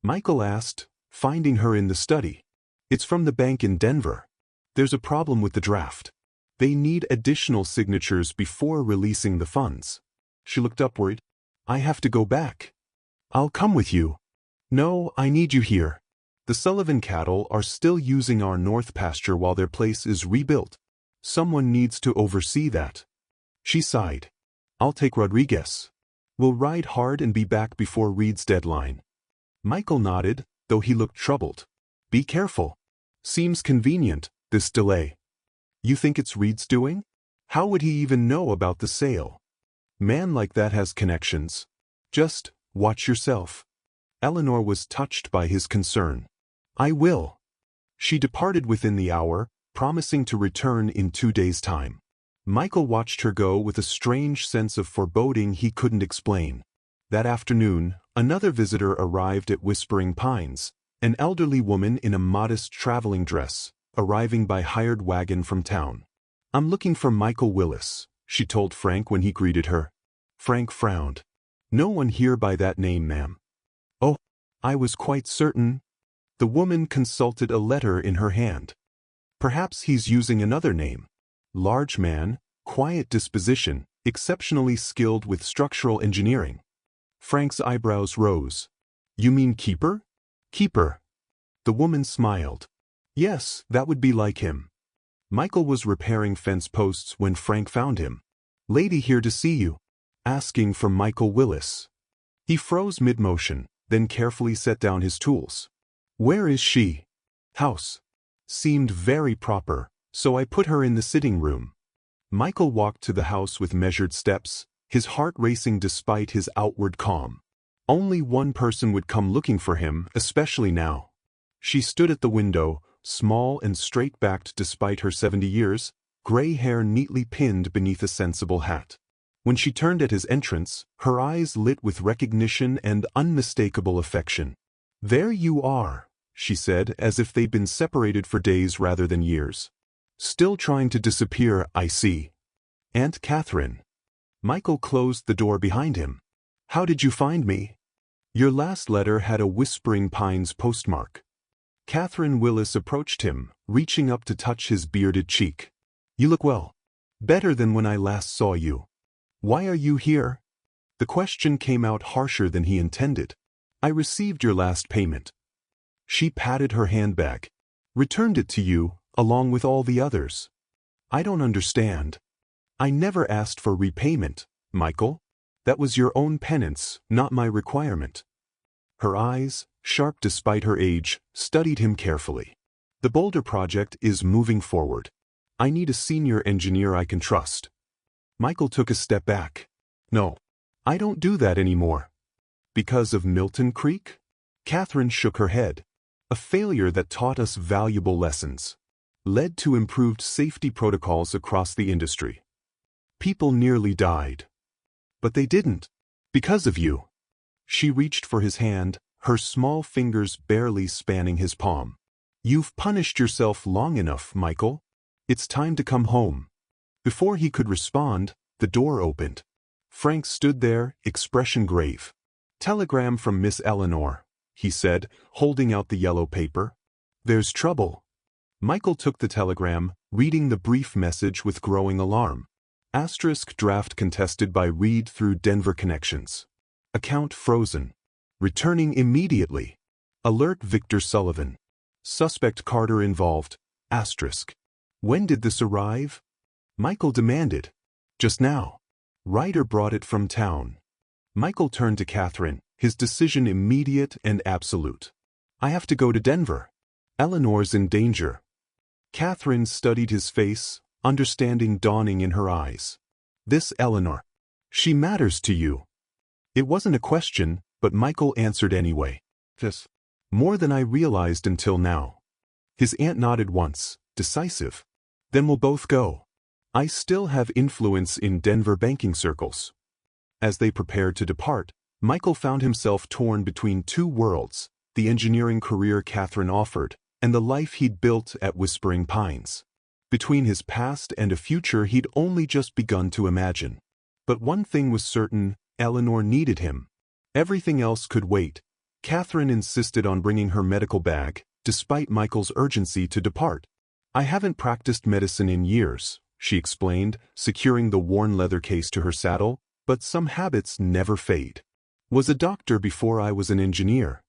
Michael asked, finding her in the study. It's from the bank in Denver. There's a problem with the draft. They need additional signatures before releasing the funds. She looked upward. I have to go back. I'll come with you. No, I need you here. The Sullivan cattle are still using our north pasture while their place is rebuilt. Someone needs to oversee that. She sighed. I'll take Rodriguez. We'll ride hard and be back before Reed's deadline. Michael nodded, though he looked troubled. Be careful. Seems convenient, this delay. You think it's Reed's doing? How would he even know about the sale? Man like that has connections. Just watch yourself. Eleanor was touched by his concern. I will. She departed within the hour, promising to return in 2 days' time. Michael watched her go with a strange sense of foreboding he couldn't explain. That afternoon, another visitor arrived at Whispering Pines, an elderly woman in a modest traveling dress, arriving by hired wagon from town. I'm looking for Michael Willis, she told Frank when he greeted her. Frank frowned. No one here by that name, ma'am. Oh, I was quite certain. The woman consulted a letter in her hand. Perhaps he's using another name. Large man, quiet disposition, exceptionally skilled with structural engineering. Frank's eyebrows rose. You mean Keeper? Keeper. The woman smiled. Yes, that would be like him. Michael was repairing fence posts when Frank found him. Lady here to see you. Asking for Michael Willis. He froze mid-motion, then carefully set down his tools. Where is she? House. Seemed very proper, so I put her in the sitting room. Michael walked to the house with measured steps, his heart racing despite his outward calm. Only one person would come looking for him, especially now. She stood at the window, small and straight-backed despite her 70 years, gray hair neatly pinned beneath a sensible hat. When she turned at his entrance, her eyes lit with recognition and unmistakable affection. There you are, she said, as if they'd been separated for days rather than years. Still trying to disappear, I see. Aunt Catherine. Michael closed the door behind him. How did you find me? Your last letter had a Whispering Pines postmark. Catherine Willis approached him, reaching up to touch his bearded cheek. You look well. Better than when I last saw you. Why are you here? The question came out harsher than he intended. I received your last payment. She patted her handbag. Returned it to you, along with all the others. I don't understand. I never asked for repayment, Michael. That was your own penance, not my requirement. Her eyes, sharp despite her age, studied him carefully. The boulder project is moving forward. I need a senior engineer I can trust. Michael took a step back. No, I don't do that anymore. Because of Milton Creek? Catherine shook her head. A failure that taught us valuable lessons. Led to improved safety protocols across the industry. People nearly died. But they didn't. Because of you. She reached for his hand, her small fingers barely spanning his palm. You've punished yourself long enough, Michael. It's time to come home. Before he could respond, the door opened. Frank stood there, expression grave. Telegram from Miss Eleanor, he said, holding out the yellow paper. There's trouble. Michael took the telegram, reading the brief message with growing alarm. Asterisk draft contested by read through Denver connections. Account frozen. Returning immediately. Alert Victor Sullivan. Suspect Carter involved. Asterisk. When did this arrive? Michael demanded. Just now. Ryder brought it from town. Michael turned to Catherine, his decision immediate and absolute. I have to go to Denver. Eleanor's in danger. Catherine studied his face, understanding dawning in her eyes. This Eleanor. She matters to you. It wasn't a question, but Michael answered anyway. This. More than I realized until now. His aunt nodded once, decisive. Then we'll both go. I still have influence in Denver banking circles. As they prepared to depart, Michael found himself torn between two worlds, the engineering career Catherine offered, and the life he'd built at Whispering Pines. Between his past and a future he'd only just begun to imagine. But one thing was certain, Eleanor needed him. Everything else could wait. Catherine insisted on bringing her medical bag, despite Michael's urgency to depart. I haven't practiced medicine in years, she explained, securing the worn leather case to her saddle, but some habits never fade. Was a doctor before I was an engineer.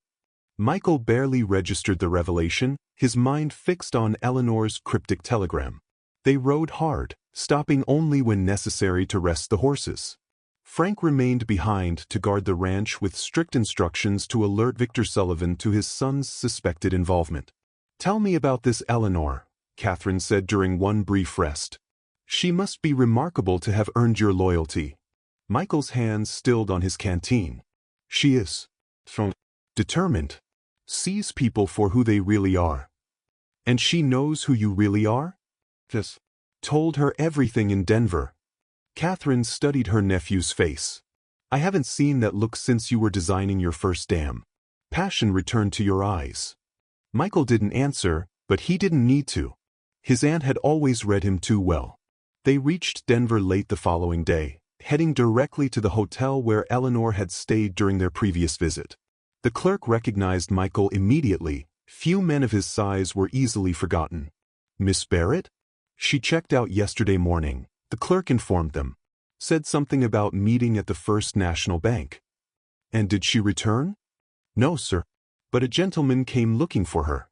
Michael barely registered the revelation, his mind fixed on Eleanor's cryptic telegram. They rode hard, stopping only when necessary to rest the horses. Frank remained behind to guard the ranch with strict instructions to alert Victor Sullivan to his son's suspected involvement. Tell me about this Eleanor, Catherine said during one brief rest. She must be remarkable to have earned your loyalty. Michael's hands stilled on his canteen. She is determined. Sees people for who they really are. And she knows who you really are? Just told her everything in Denver. Catherine studied her nephew's face. I haven't seen that look since you were designing your first dam. Passion returned to your eyes. Michael didn't answer, but he didn't need to. His aunt had always read him too well. They reached Denver late the following day, heading directly to the hotel where Eleanor had stayed during their previous visit. The clerk recognized Michael immediately. Few men of his size were easily forgotten. Miss Barrett? She checked out yesterday morning, the clerk informed them. Said something about meeting at the First National Bank. And did she return? No, sir. But a gentleman came looking for her.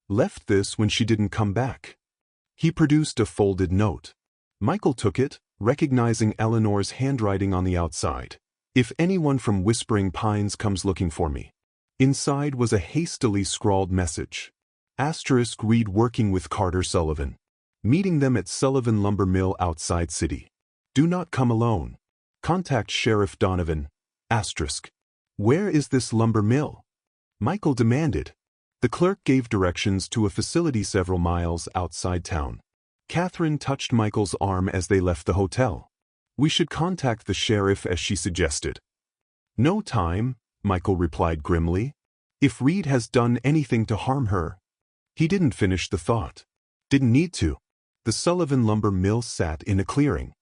Left this when she didn't come back. He produced a folded note. Michael took it, recognizing Eleanor's handwriting on the outside. If anyone from Whispering Pines comes looking for me. Inside was a hastily scrawled message. Asterisk read working with Carter Sullivan. Meeting them at Sullivan Lumber Mill outside city. Do not come alone. Contact Sheriff Donovan. Asterisk. Where is this lumber mill? Michael demanded. The clerk gave directions to a facility several miles outside town. Catherine touched Michael's arm as they left the hotel. We should contact the sheriff as she suggested. No time, Michael replied grimly. If Reed has done anything to harm her. He didn't finish the thought. Didn't need to. The Sullivan Lumber Mill sat in a clearing.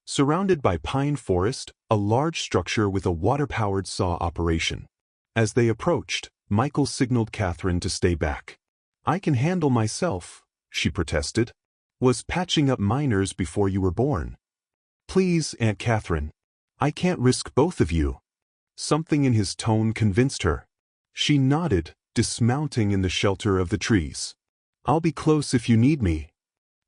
Surrounded by pine forest, a large structure with a water-powered saw operation. As they approached, Michael signaled Catherine to stay back. I can handle myself, she protested. Was patching up miners before you were born. Please, Aunt Catherine. I can't risk both of you. Something in his tone convinced her. She nodded, dismounting in the shelter of the trees. I'll be close if you need me.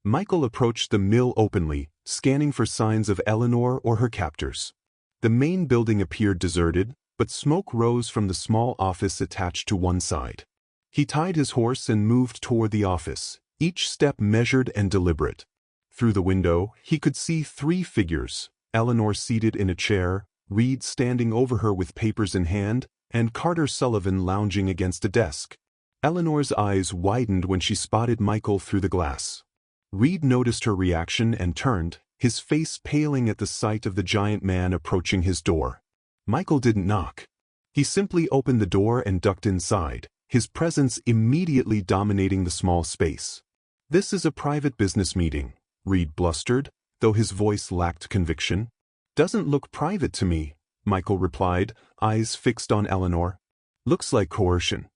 Michael approached the mill openly, scanning for signs of Eleanor or her captors. The main building appeared deserted, but smoke rose from the small office attached to one side. He tied his horse and moved toward the office, each step measured and deliberate. Through the window, he could see 3 figures, Eleanor seated in a chair, Reed standing over her with papers in hand, and Carter Sullivan lounging against a desk. Eleanor's eyes widened when she spotted Michael through the glass. Reed noticed her reaction and turned, his face paling at the sight of the giant man approaching his door. Michael didn't knock. He simply opened the door and ducked inside, his presence immediately dominating the small space. "This is a private business meeting," Reed blustered, though his voice lacked conviction. "Doesn't look private to me," Michael replied, eyes fixed on Eleanor. "Looks like coercion."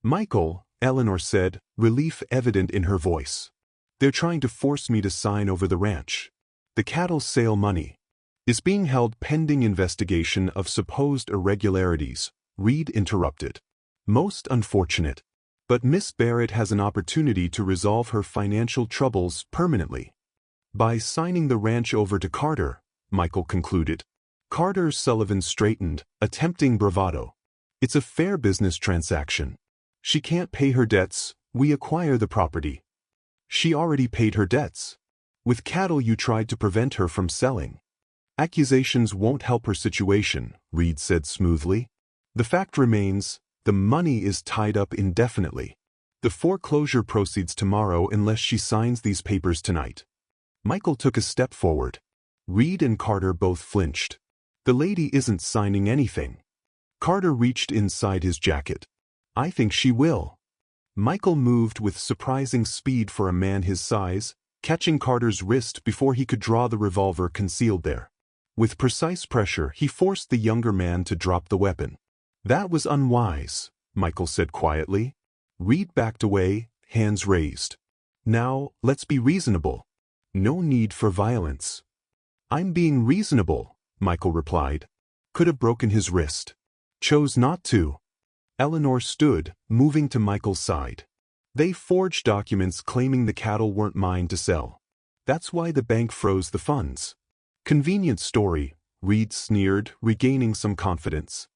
"Michael," Eleanor said, relief evident in her voice. "They're trying to force me to sign over the ranch. The cattle sale money is being held pending investigation of supposed irregularities," Reed interrupted. "Most unfortunate. But Miss Barrett has an opportunity to resolve her financial troubles permanently by signing the ranch over to Carter," Michael concluded. Carter Sullivan straightened, attempting bravado. "It's a fair business transaction. She can't pay her debts, we acquire the property." "She already paid her debts. With cattle you tried to prevent her from selling." "Accusations won't help her situation," Reed said smoothly. "The fact remains, the money is tied up indefinitely. The foreclosure proceeds tomorrow unless she signs these papers tonight." Michael took a step forward. Reed and Carter both flinched. "The lady isn't signing anything." Carter reached inside his jacket. "I think she will." Michael moved with surprising speed for a man his size, catching Carter's wrist before he could draw the revolver concealed there. With precise pressure, he forced the younger man to drop the weapon. "That was unwise," Michael said quietly. Reed backed away, hands raised. "Now, let's be reasonable. No need for violence." "I'm being reasonable," Michael replied. "Could have broken his wrist. Chose not to." Eleanor stood, moving to Michael's side. "They forged documents claiming the cattle weren't mine to sell. That's why the bank froze the funds." "Convenient story," Reed sneered, regaining some confidence.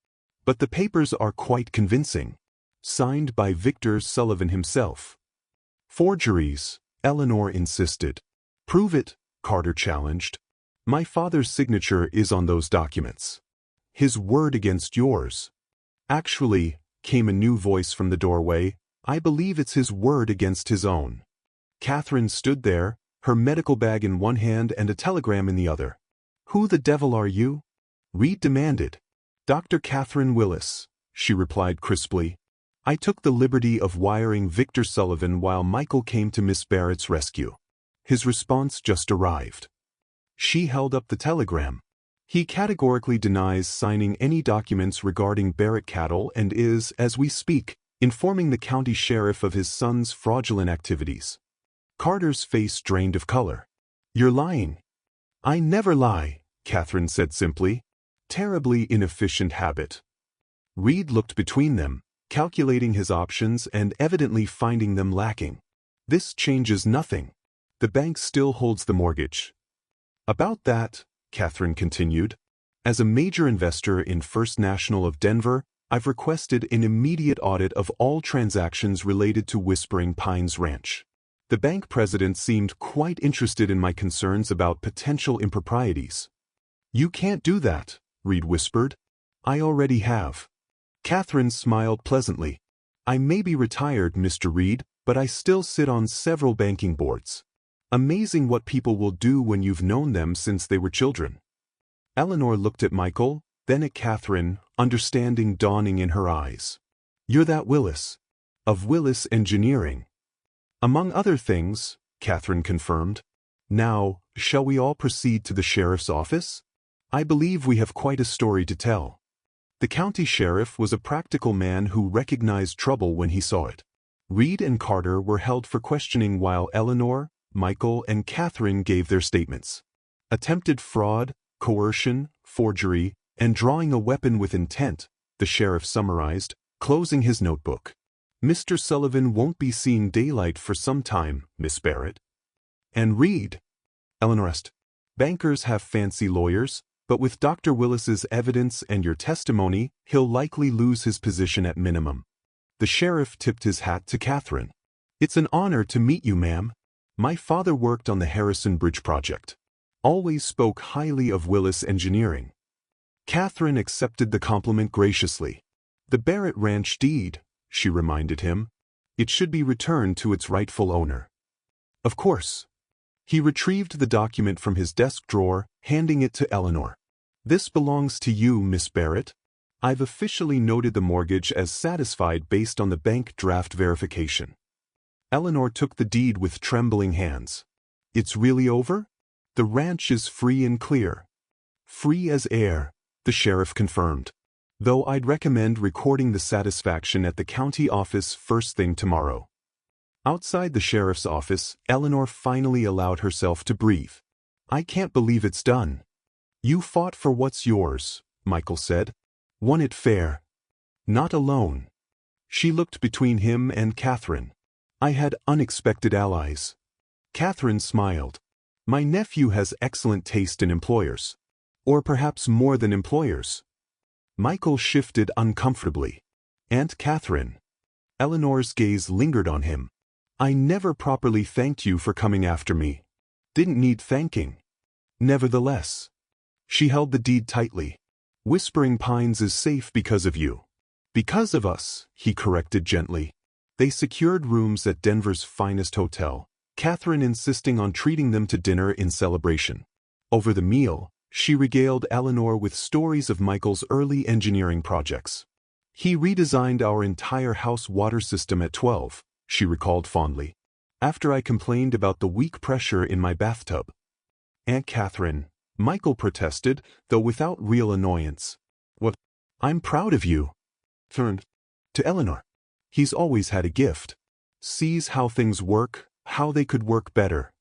"But the papers are quite convincing. Signed by Victor Sullivan himself." "Forgeries," Eleanor insisted. "Prove it," Carter challenged. "My father's signature is on those documents. His word against yours." "Actually," came a new voice from the doorway, "I believe it's his word against his own." Catherine stood there, her medical bag in one hand and a telegram in the other. "Who the devil are you?" Reed demanded. "Dr. Catherine Willis," she replied crisply. "I took the liberty of wiring Victor Sullivan while Michael came to Miss Barrett's rescue. His response just arrived." She held up the telegram. "He categorically denies signing any documents regarding Barrett cattle and is, as we speak, informing the county sheriff of his son's fraudulent activities." Carter's face drained of color. "You're lying." "I never lie," Catherine said simply. "Terribly inefficient habit." Reed looked between them, calculating his options and evidently finding them lacking. "This changes nothing. The bank still holds the mortgage." "About that," Catherine continued, "as a major investor in First National of Denver, I've requested an immediate audit of all transactions related to Whispering Pines Ranch. The bank president seemed quite interested in my concerns about potential improprieties." "You can't do that," Reed whispered. "I already have." Catherine smiled pleasantly. "I may be retired, Mr. Reed, but I still sit on several banking boards. Amazing what people will do when you've known them since they were children." Eleanor looked at Michael, then at Catherine, understanding dawning in her eyes. "You're that Willis. Of Willis Engineering." "Among other things," Catherine confirmed. "Now, shall we all proceed to the sheriff's office? I believe we have quite a story to tell." The county sheriff was a practical man who recognized trouble when he saw it. Reed and Carter were held for questioning while Eleanor, Michael, and Catherine gave their statements. "Attempted fraud, coercion, forgery, and drawing a weapon with intent," the sheriff summarized, closing his notebook. "Mr. Sullivan won't be seeing daylight for some time, Miss Barrett." "And Reed?" Eleanor asked. "Bankers have fancy lawyers, But with Dr. Willis's evidence and your testimony, he'll likely lose his position at minimum. The sheriff tipped his hat to Catherine. It's an honor to meet you, ma'am. My father worked on the Harrison Bridge project. Always spoke highly of Willis Engineering. Catherine accepted the compliment graciously. The Barrett Ranch deed, she reminded him. It should be returned to its rightful owner. Of course. He retrieved the document from his desk drawer, handing it to Eleanor. This belongs to you, Miss Barrett. I've officially noted the mortgage as satisfied based on the bank draft verification. Eleanor took the deed with trembling hands. It's really over? The ranch is free and clear. Free as air, the sheriff confirmed. Though I'd recommend recording the satisfaction at the county office first thing tomorrow. Outside the sheriff's office, Eleanor finally allowed herself to breathe. I can't believe it's done. You fought for what's yours, Michael said. Won it fair. Not alone. She looked between him and Catherine. I had unexpected allies. Catherine smiled. My nephew has excellent taste in employers. Or perhaps more than employers. Michael shifted uncomfortably. Aunt Catherine. Eleanor's gaze lingered on him. I never properly thanked you for coming after me. Didn't need thanking. Nevertheless. She held the deed tightly. Whispering Pines is safe because of you. Because of us, he corrected gently. They secured rooms at Denver's finest hotel, Catherine insisting on treating them to dinner in celebration. Over the meal, she regaled Eleanor with stories of Michael's early engineering projects. He redesigned our entire house water system at 12, she recalled fondly, after I complained about the weak pressure in my bathtub. Aunt Catherine, Michael protested, though without real annoyance. What? I'm proud of you. Turned to Eleanor. He's always had a gift. Sees how things work, how they could work better.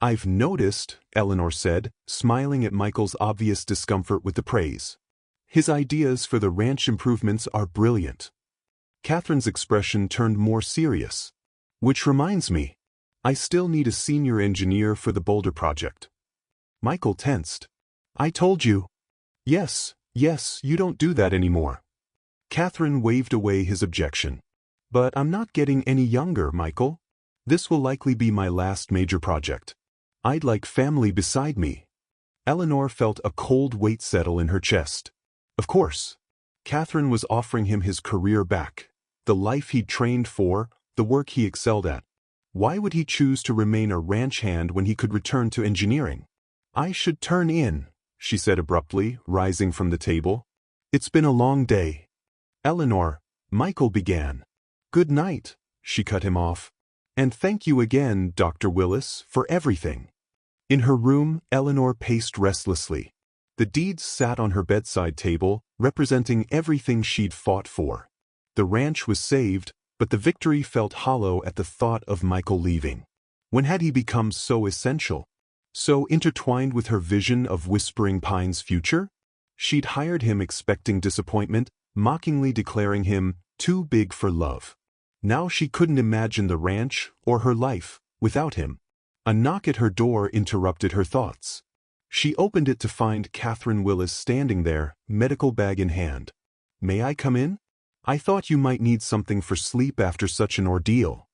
I've noticed, Eleanor said, smiling at Michael's obvious discomfort with the praise. His ideas for the ranch improvements are brilliant. Catherine's expression turned more serious. Which reminds me, I still need a senior engineer for the Boulder project. Michael tensed. I told you. Yes, you don't do that anymore. Catherine waved away his objection. But I'm not getting any younger, Michael. This will likely be my last major project. I'd like family beside me. Eleanor felt a cold weight settle in her chest. Of course. Catherine was offering him his career back. The life he'd trained for, the work he excelled at. Why would he choose to remain a ranch hand when he could return to engineering? I should turn in, she said abruptly, rising from the table. It's been a long day. Eleanor, Michael began. Good night, she cut him off. And thank you again, Dr. Willis, for everything. In her room, Eleanor paced restlessly. The deeds sat on her bedside table, representing everything she'd fought for. The ranch was saved, but the victory felt hollow at the thought of Michael leaving. When had he become so essential? So intertwined with her vision of Whispering Pines' future? She'd hired him expecting disappointment, mockingly declaring him too big for love. Now she couldn't imagine the ranch, or her life, without him. A knock at her door interrupted her thoughts. She opened it to find Catherine Willis standing there, medical bag in hand. May I come in? I thought you might need something for sleep after such an ordeal.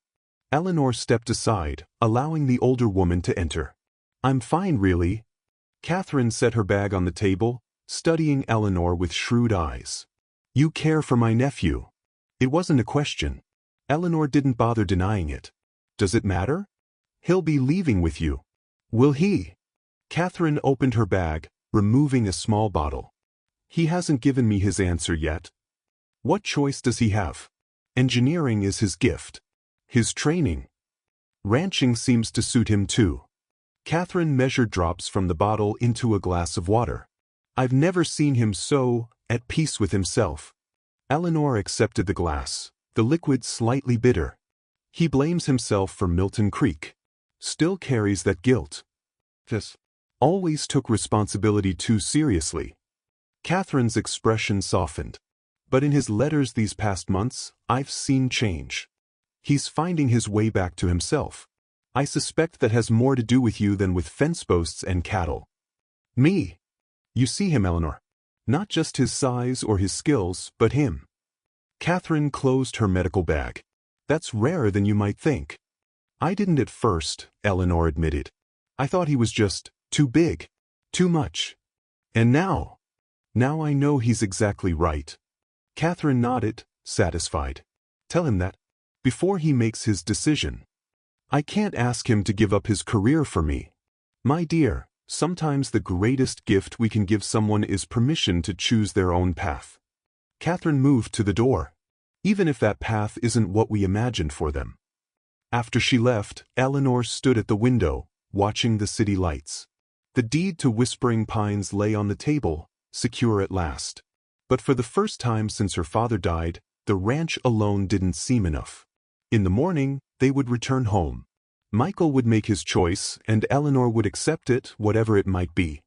Eleanor stepped aside, allowing the older woman to enter. I'm fine, really. Catherine set her bag on the table, studying Eleanor with shrewd eyes. You care for my nephew. It wasn't a question. Eleanor didn't bother denying it. Does it matter? He'll be leaving with you. Will he? Catherine opened her bag, removing a small bottle. He hasn't given me his answer yet. What choice does he have? Engineering is his gift. His training. Ranching seems to suit him too. Catherine measured drops from the bottle into a glass of water. I've never seen him so at peace with himself. Eleanor accepted the glass, the liquid slightly bitter. He blames himself for Milton Creek. Still carries that guilt. This always took responsibility too seriously. Catherine's expression softened. But in his letters these past months, I've seen change. He's finding his way back to himself. I suspect that has more to do with you than with fence posts and cattle. Me? You see him, Eleanor. Not just his size or his skills, but him. Catherine closed her medical bag. That's rarer than you might think. I didn't at first, Eleanor admitted. I thought he was just too big. Too much. And now I know he's exactly right. Catherine nodded, satisfied. Tell him that. Before he makes his decision. I can't ask him to give up his career for me. My dear, sometimes the greatest gift we can give someone is permission to choose their own path. Catherine moved to the door. Even if that path isn't what we imagined for them. After she left, Eleanor stood at the window, watching the city lights. The deed to Whispering Pines lay on the table, secure at last. But for the first time since her father died, the ranch alone didn't seem enough. In the morning, they would return home. Michael would make his choice, and Eleanor would accept it, whatever it might be.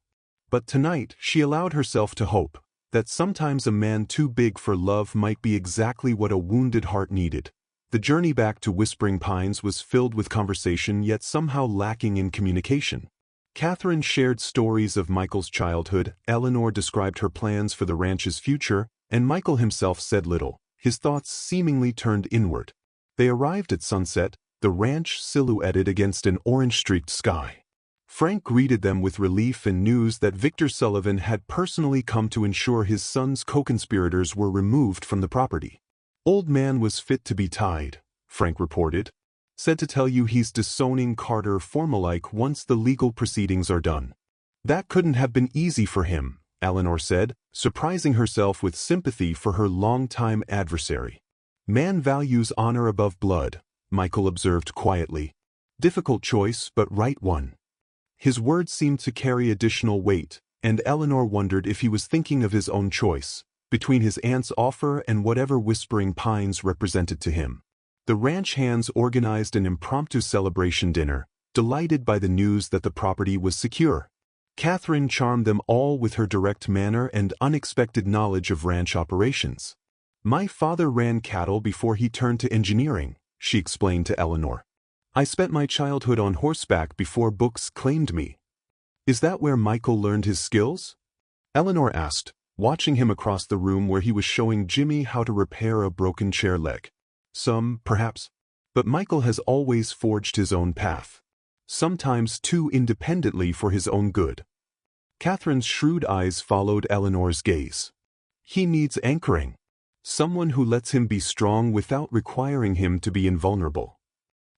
But tonight, she allowed herself to hope that sometimes a man too big for love might be exactly what a wounded heart needed. The journey back to Whispering Pines was filled with conversation yet somehow lacking in communication. Catherine shared stories of Michael's childhood, Eleanor described her plans for the ranch's future, and Michael himself said little, his thoughts seemingly turned inward. They arrived at sunset, the ranch silhouetted against an orange-streaked sky. Frank greeted them with relief and news that Victor Sullivan had personally come to ensure his son's co-conspirators were removed from the property. Old man was fit to be tied, Frank reported. Said to tell you he's disowning Carter formal-like once the legal proceedings are done. That couldn't have been easy for him, Eleanor said, surprising herself with sympathy for her longtime adversary. Man values honor above blood, Michael observed quietly. Difficult choice, but right one. His words seemed to carry additional weight, and Eleanor wondered if he was thinking of his own choice, between his aunt's offer and whatever Whispering Pines represented to him. The ranch hands organized an impromptu celebration dinner, delighted by the news that the property was secure. Catherine charmed them all with her direct manner and unexpected knowledge of ranch operations. My father ran cattle before he turned to engineering, she explained to Eleanor. I spent my childhood on horseback before books claimed me. Is that where Michael learned his skills? Eleanor asked, watching him across the room where he was showing Jimmy how to repair a broken chair leg. Some, perhaps. But Michael has always forged his own path. Sometimes too independently for his own good. Catherine's shrewd eyes followed Eleanor's gaze. He needs anchoring. Someone who lets him be strong without requiring him to be invulnerable.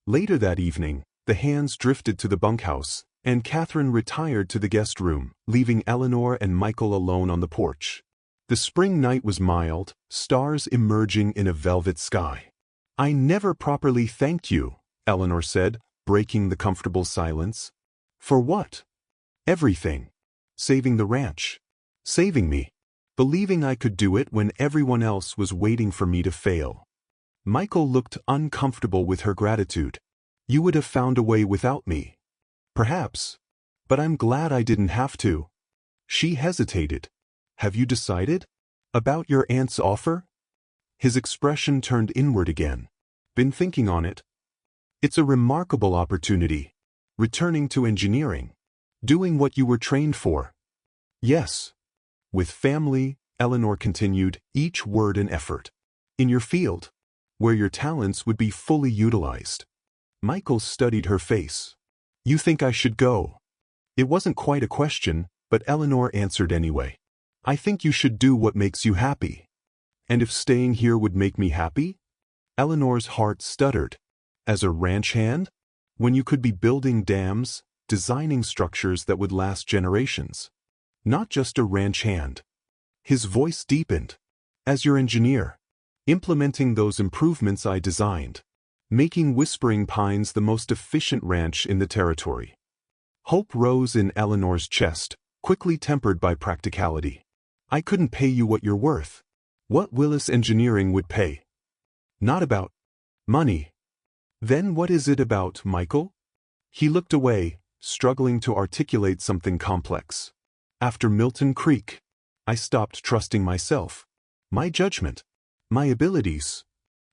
Later that evening, the hands drifted to the bunkhouse, and Catherine retired to the guest room, leaving Eleanor and Michael alone on the porch. The spring night was mild, stars emerging in a velvet sky. I never properly thanked you, Eleanor said, breaking the comfortable silence. For what? Everything. Saving the ranch. Saving me. Believing I could do it when everyone else was waiting for me to fail. Michael looked uncomfortable with her gratitude. You would have found a way without me. Perhaps. But I'm glad I didn't have to. She hesitated. Have you decided? About your aunt's offer? His expression turned inward again. Been thinking on it. It's a remarkable opportunity. Returning to engineering. Doing what you were trained for. Yes. With family, Eleanor continued, each word an effort. In your field. Where your talents would be fully utilized. Michael studied her face. You think I should go? It wasn't quite a question, but Eleanor answered anyway. I think you should do what makes you happy. And if staying here would make me happy? Eleanor's heart stuttered. As a ranch hand? When you could be building dams, designing structures that would last generations. Not just a ranch hand. His voice deepened. As your engineer. Implementing those improvements I designed. Making Whispering Pines the most efficient ranch in the territory. Hope rose in Eleanor's chest, quickly tempered by practicality. I couldn't pay you what you're worth. What Willis Engineering would pay. Not about money. Then what is it about, Michael? He looked away, struggling to articulate something complex. After Milton Creek, I stopped trusting myself. My judgment. My abilities.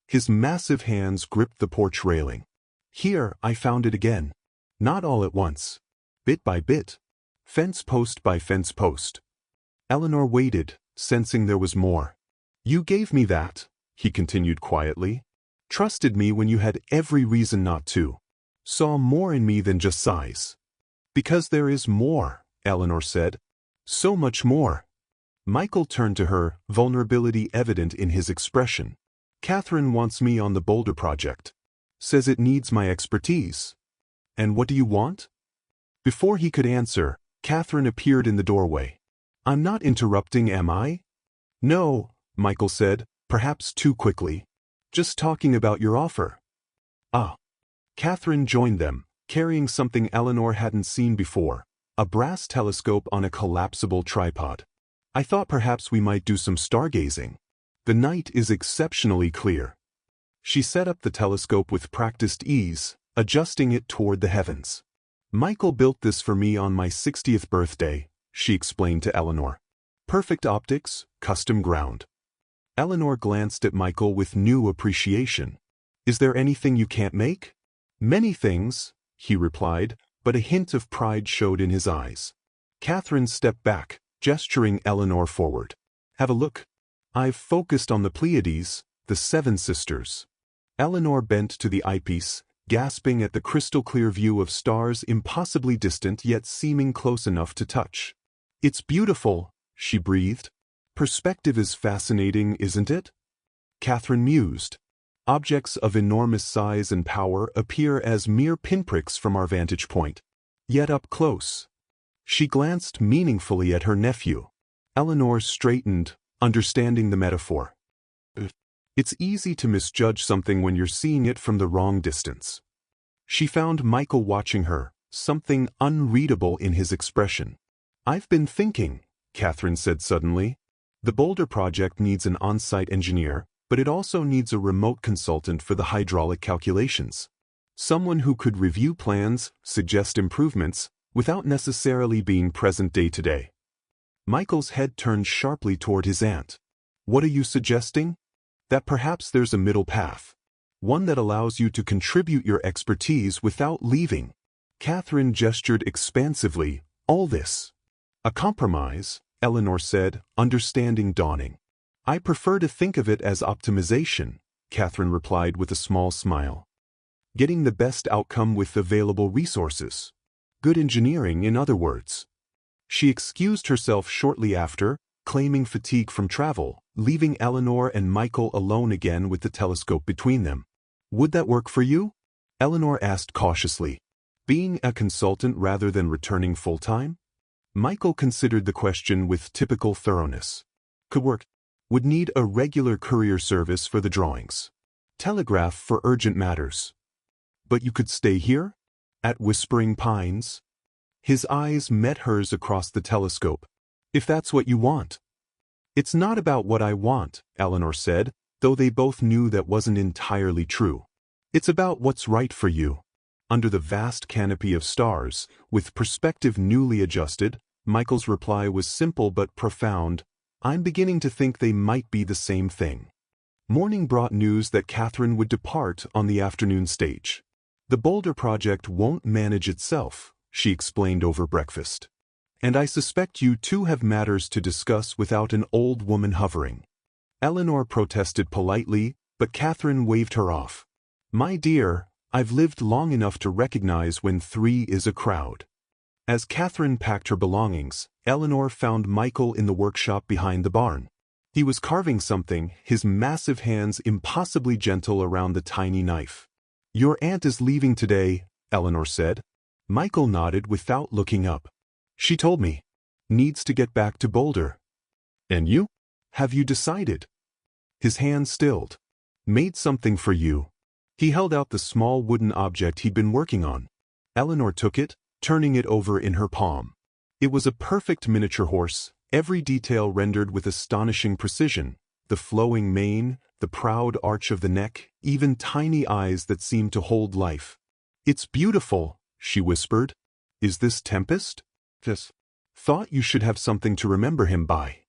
His massive hands gripped the porch railing. Here I found it again. Not all at once. Bit by bit. Fence post by fence post. Eleanor waited, sensing there was more. You gave me that, he continued quietly. Trusted me when you had every reason not to. Saw more in me than just size. Because there is more, Eleanor said. So much more. Michael turned to her, vulnerability evident in his expression. Catherine wants me on the boulder project. Says it needs my expertise. And what do you want? Before he could answer, Catherine appeared in the doorway. I'm not interrupting, am I? No, Michael said, perhaps too quickly. Just talking about your offer. Ah. Catherine joined them, carrying something Eleanor hadn't seen before, a brass telescope on a collapsible tripod. I thought perhaps we might do some stargazing. The night is exceptionally clear. She set up the telescope with practiced ease, adjusting it toward the heavens. Michael built this for me on my 60th birthday, she explained to Eleanor. Perfect optics, custom ground. Eleanor glanced at Michael with new appreciation. Is there anything you can't make? Many things, he replied, but a hint of pride showed in his eyes. Catherine stepped back, gesturing Eleanor forward. Have a look. I've focused on the Pleiades, the Seven Sisters. Eleanor bent to the eyepiece, gasping at the crystal-clear view of stars impossibly distant yet seeming close enough to touch. It's beautiful, she breathed. Perspective is fascinating, isn't it? Catherine mused. Objects of enormous size and power appear as mere pinpricks from our vantage point. Yet up close. She glanced meaningfully at her nephew. Eleanor straightened, understanding the metaphor. It's easy to misjudge something when you're seeing it from the wrong distance. She found Michael watching her, something unreadable in his expression. I've been thinking, Catherine said suddenly. The boulder project needs an on-site engineer, but it also needs a remote consultant for the hydraulic calculations. Someone who could review plans, suggest improvements, without necessarily being present day to day. Michael's head turned sharply toward his aunt. What are you suggesting? That perhaps there's a middle path. One that allows you to contribute your expertise without leaving. Catherine gestured expansively. All this. A compromise, Eleanor said, understanding dawning. I prefer to think of it as optimization, Catherine replied with a small smile. Getting the best outcome with available resources. Good engineering, in other words. She excused herself shortly after, claiming fatigue from travel, leaving Eleanor and Michael alone again with the telescope between them. Would that work for you? Eleanor asked cautiously. Being a consultant rather than returning full-time? Michael considered the question with typical thoroughness. Could work. Would need a regular courier service for the drawings. Telegraph for urgent matters. But you could stay here? At Whispering Pines? His eyes met hers across the telescope. If that's what you want. It's not about what I want, Eleanor said, though they both knew that wasn't entirely true. It's about what's right for you. Under the vast canopy of stars, with perspective newly adjusted, Michael's reply was simple but profound. I'm beginning to think they might be the same thing. Morning brought news that Catherine would depart on the afternoon stage. The boulder project won't manage itself, she explained over breakfast. And I suspect you two have matters to discuss without an old woman hovering. Eleanor protested politely, but Catherine waved her off. My dear, I've lived long enough to recognize when three is a crowd. As Catherine packed her belongings, Eleanor found Michael in the workshop behind the barn. He was carving something, his massive hands impossibly gentle around the tiny knife. Your aunt is leaving today, Eleanor said. Michael nodded without looking up. She told me. Needs to get back to Boulder. And you? Have you decided? His hand stilled. Made something for you. He held out the small wooden object he'd been working on. Eleanor took it, turning it over in her palm. It was a perfect miniature horse, every detail rendered with astonishing precision, the flowing mane, the proud arch of the neck, even tiny eyes that seemed to hold life. It's beautiful, she whispered. Is this Tempest? Yes. Thought you should have something to remember him by.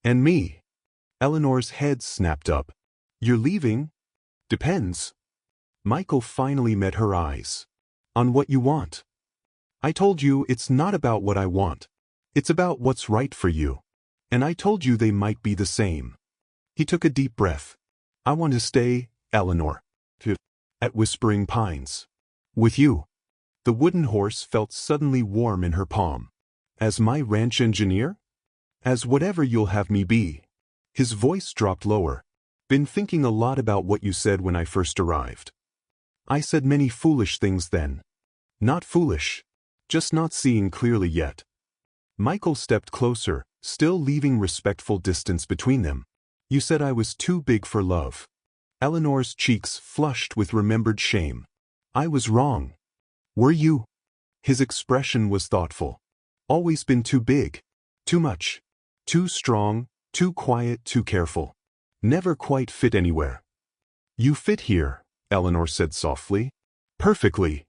And me. Eleanor's head snapped up. You're leaving? Depends. Michael finally met her eyes. On what you want. I told you it's not about what I want. It's about what's right for you. And I told you they might be the same. He took a deep breath. I want to stay, Eleanor. At Whispering Pines. With you. The wooden horse felt suddenly warm in her palm. As my ranch engineer? As whatever you'll have me be. His voice dropped lower. Been thinking a lot about what you said when I first arrived. I said many foolish things then. Not foolish. Just not seeing clearly yet. Michael stepped closer, still leaving respectful distance between them. You said I was too big for love. Eleanor's cheeks flushed with remembered shame. I was wrong. Were you? His expression was thoughtful. Always been too big. Too much. Too strong, too quiet, too careful. Never quite fit anywhere. You fit here, Eleanor said softly. Perfectly.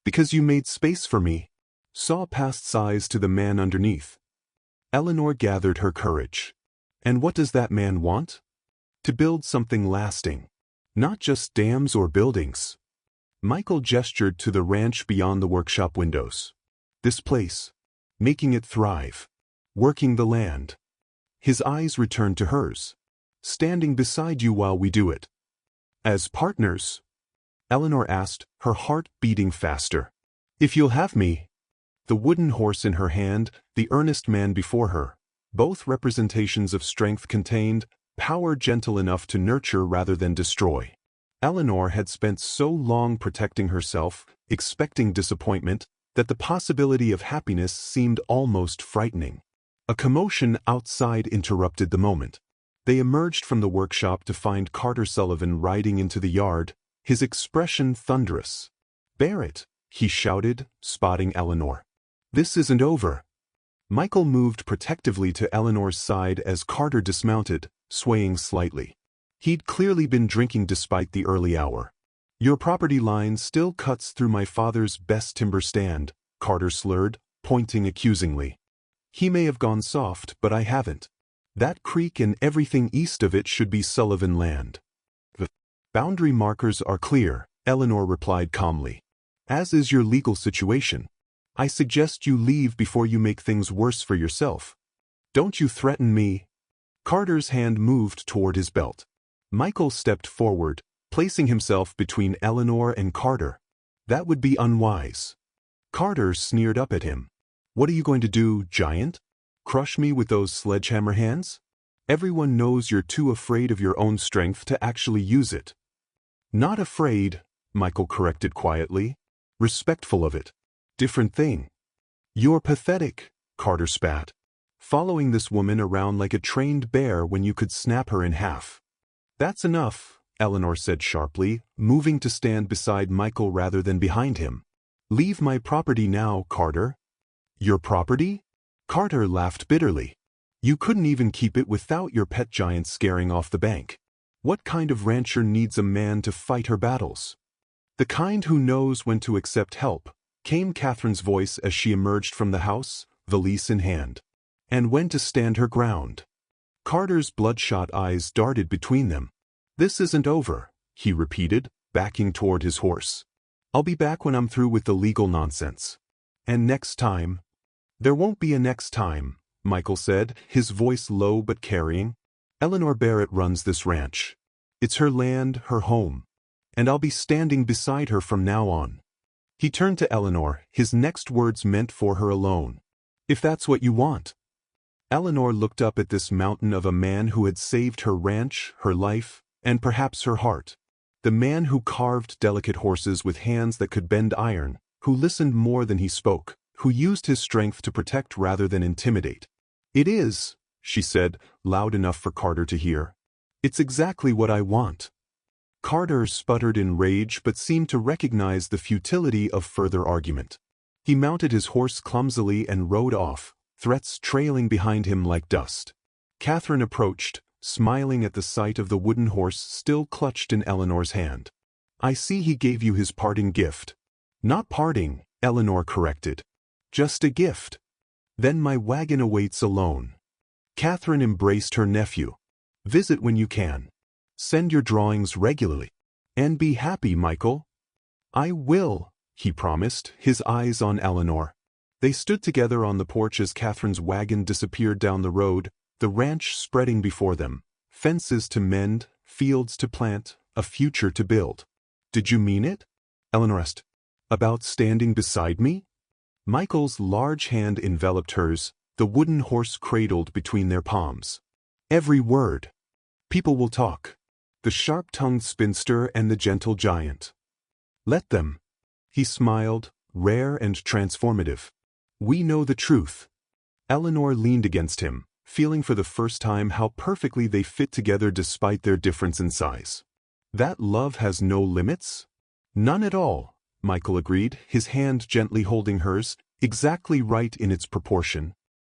Because you made space for me. Saw past sighs to the man underneath. Eleanor gathered her courage. And what does that man want? To build something lasting. Not just dams or buildings. Michael gestured to the ranch beyond the workshop windows. This place. Making it thrive. Working the land. His eyes returned to hers. Standing beside you while we do it. As partners? Eleanor asked, her heart beating faster. If you'll have me. The wooden horse in her hand, the earnest man before her. Both representations of strength contained, power gentle enough to nurture rather than destroy. Eleanor had spent so long protecting herself, expecting disappointment, that the possibility of happiness seemed almost frightening. A commotion outside interrupted the moment. They emerged from the workshop to find Carter Sullivan riding into the yard, his expression thunderous. Barrett, he shouted, spotting Eleanor. This isn't over. Michael moved protectively to Eleanor's side as Carter dismounted, swaying slightly. He'd clearly been drinking despite the early hour. Your property line still cuts through my father's best timber stand, Carter slurred, pointing accusingly. He may have gone soft, but I haven't. That creek and everything east of it should be Sullivan land. The boundary markers are clear, Eleanor replied calmly. As is your legal situation. I suggest you leave before you make things worse for yourself. Don't you threaten me. Carter's hand moved toward his belt. Michael stepped forward, placing himself between Eleanor and Carter. That would be unwise. Carter sneered up at him. What are you going to do, giant? Crush me with those sledgehammer hands? Everyone knows you're too afraid of your own strength to actually use it. Not afraid, Michael corrected quietly. Respectful of it. Different thing. You're pathetic, Carter spat. Following this woman around like a trained bear when you could snap her in half. That's enough, Eleanor said sharply, moving to stand beside Michael rather than behind him. Leave my property now, Carter. Your property? Carter laughed bitterly. You couldn't even keep it without your pet giant scaring off the bank. What kind of rancher needs a man to fight her battles? The kind who knows when to accept help, came Catherine's voice as she emerged from the house, valise in hand. And when to stand her ground. Carter's bloodshot eyes darted between them. This isn't over, he repeated, backing toward his horse. I'll be back when I'm through with the legal nonsense. And next time? There won't be a next time, Michael said, his voice low but carrying. Eleanor Barrett runs this ranch. It's her land, her home. And I'll be standing beside her from now on. He turned to Eleanor, his next words meant for her alone. If that's what you want. Eleanor looked up at this mountain of a man who had saved her ranch, her life, and perhaps her heart. The man who carved delicate horses with hands that could bend iron, who listened more than he spoke, who used his strength to protect rather than intimidate. It is, she said, loud enough for Carter to hear. It's exactly what I want. Carter sputtered in rage but seemed to recognize the futility of further argument. He mounted his horse clumsily and rode off, threats trailing behind him like dust. Catherine approached, smiling at the sight of the wooden horse still clutched in Eleanor's hand. I see he gave you his parting gift. Not parting, Eleanor corrected. Just a gift. Then my wagon awaits alone. Catherine embraced her nephew. Visit when you can. Send your drawings regularly. And be happy, Michael. I will, he promised, his eyes on Eleanor. They stood together on the porch as Catherine's wagon disappeared down the road, The ranch spreading before them, fences to mend, fields to plant, a future to build. Did you mean it? Eleanor asked. About standing beside me? Michael's large hand enveloped hers, the wooden horse cradled between their palms. Every word. People will talk. The sharp-tongued spinster and the gentle giant. Let them. He smiled, rare and transformative. We know the truth. Eleanor leaned against him, feeling for the first time how perfectly they fit together despite their difference in size. That love has no limits? None at all, Michael agreed, his hand gently holding hers, exactly right in its proportion.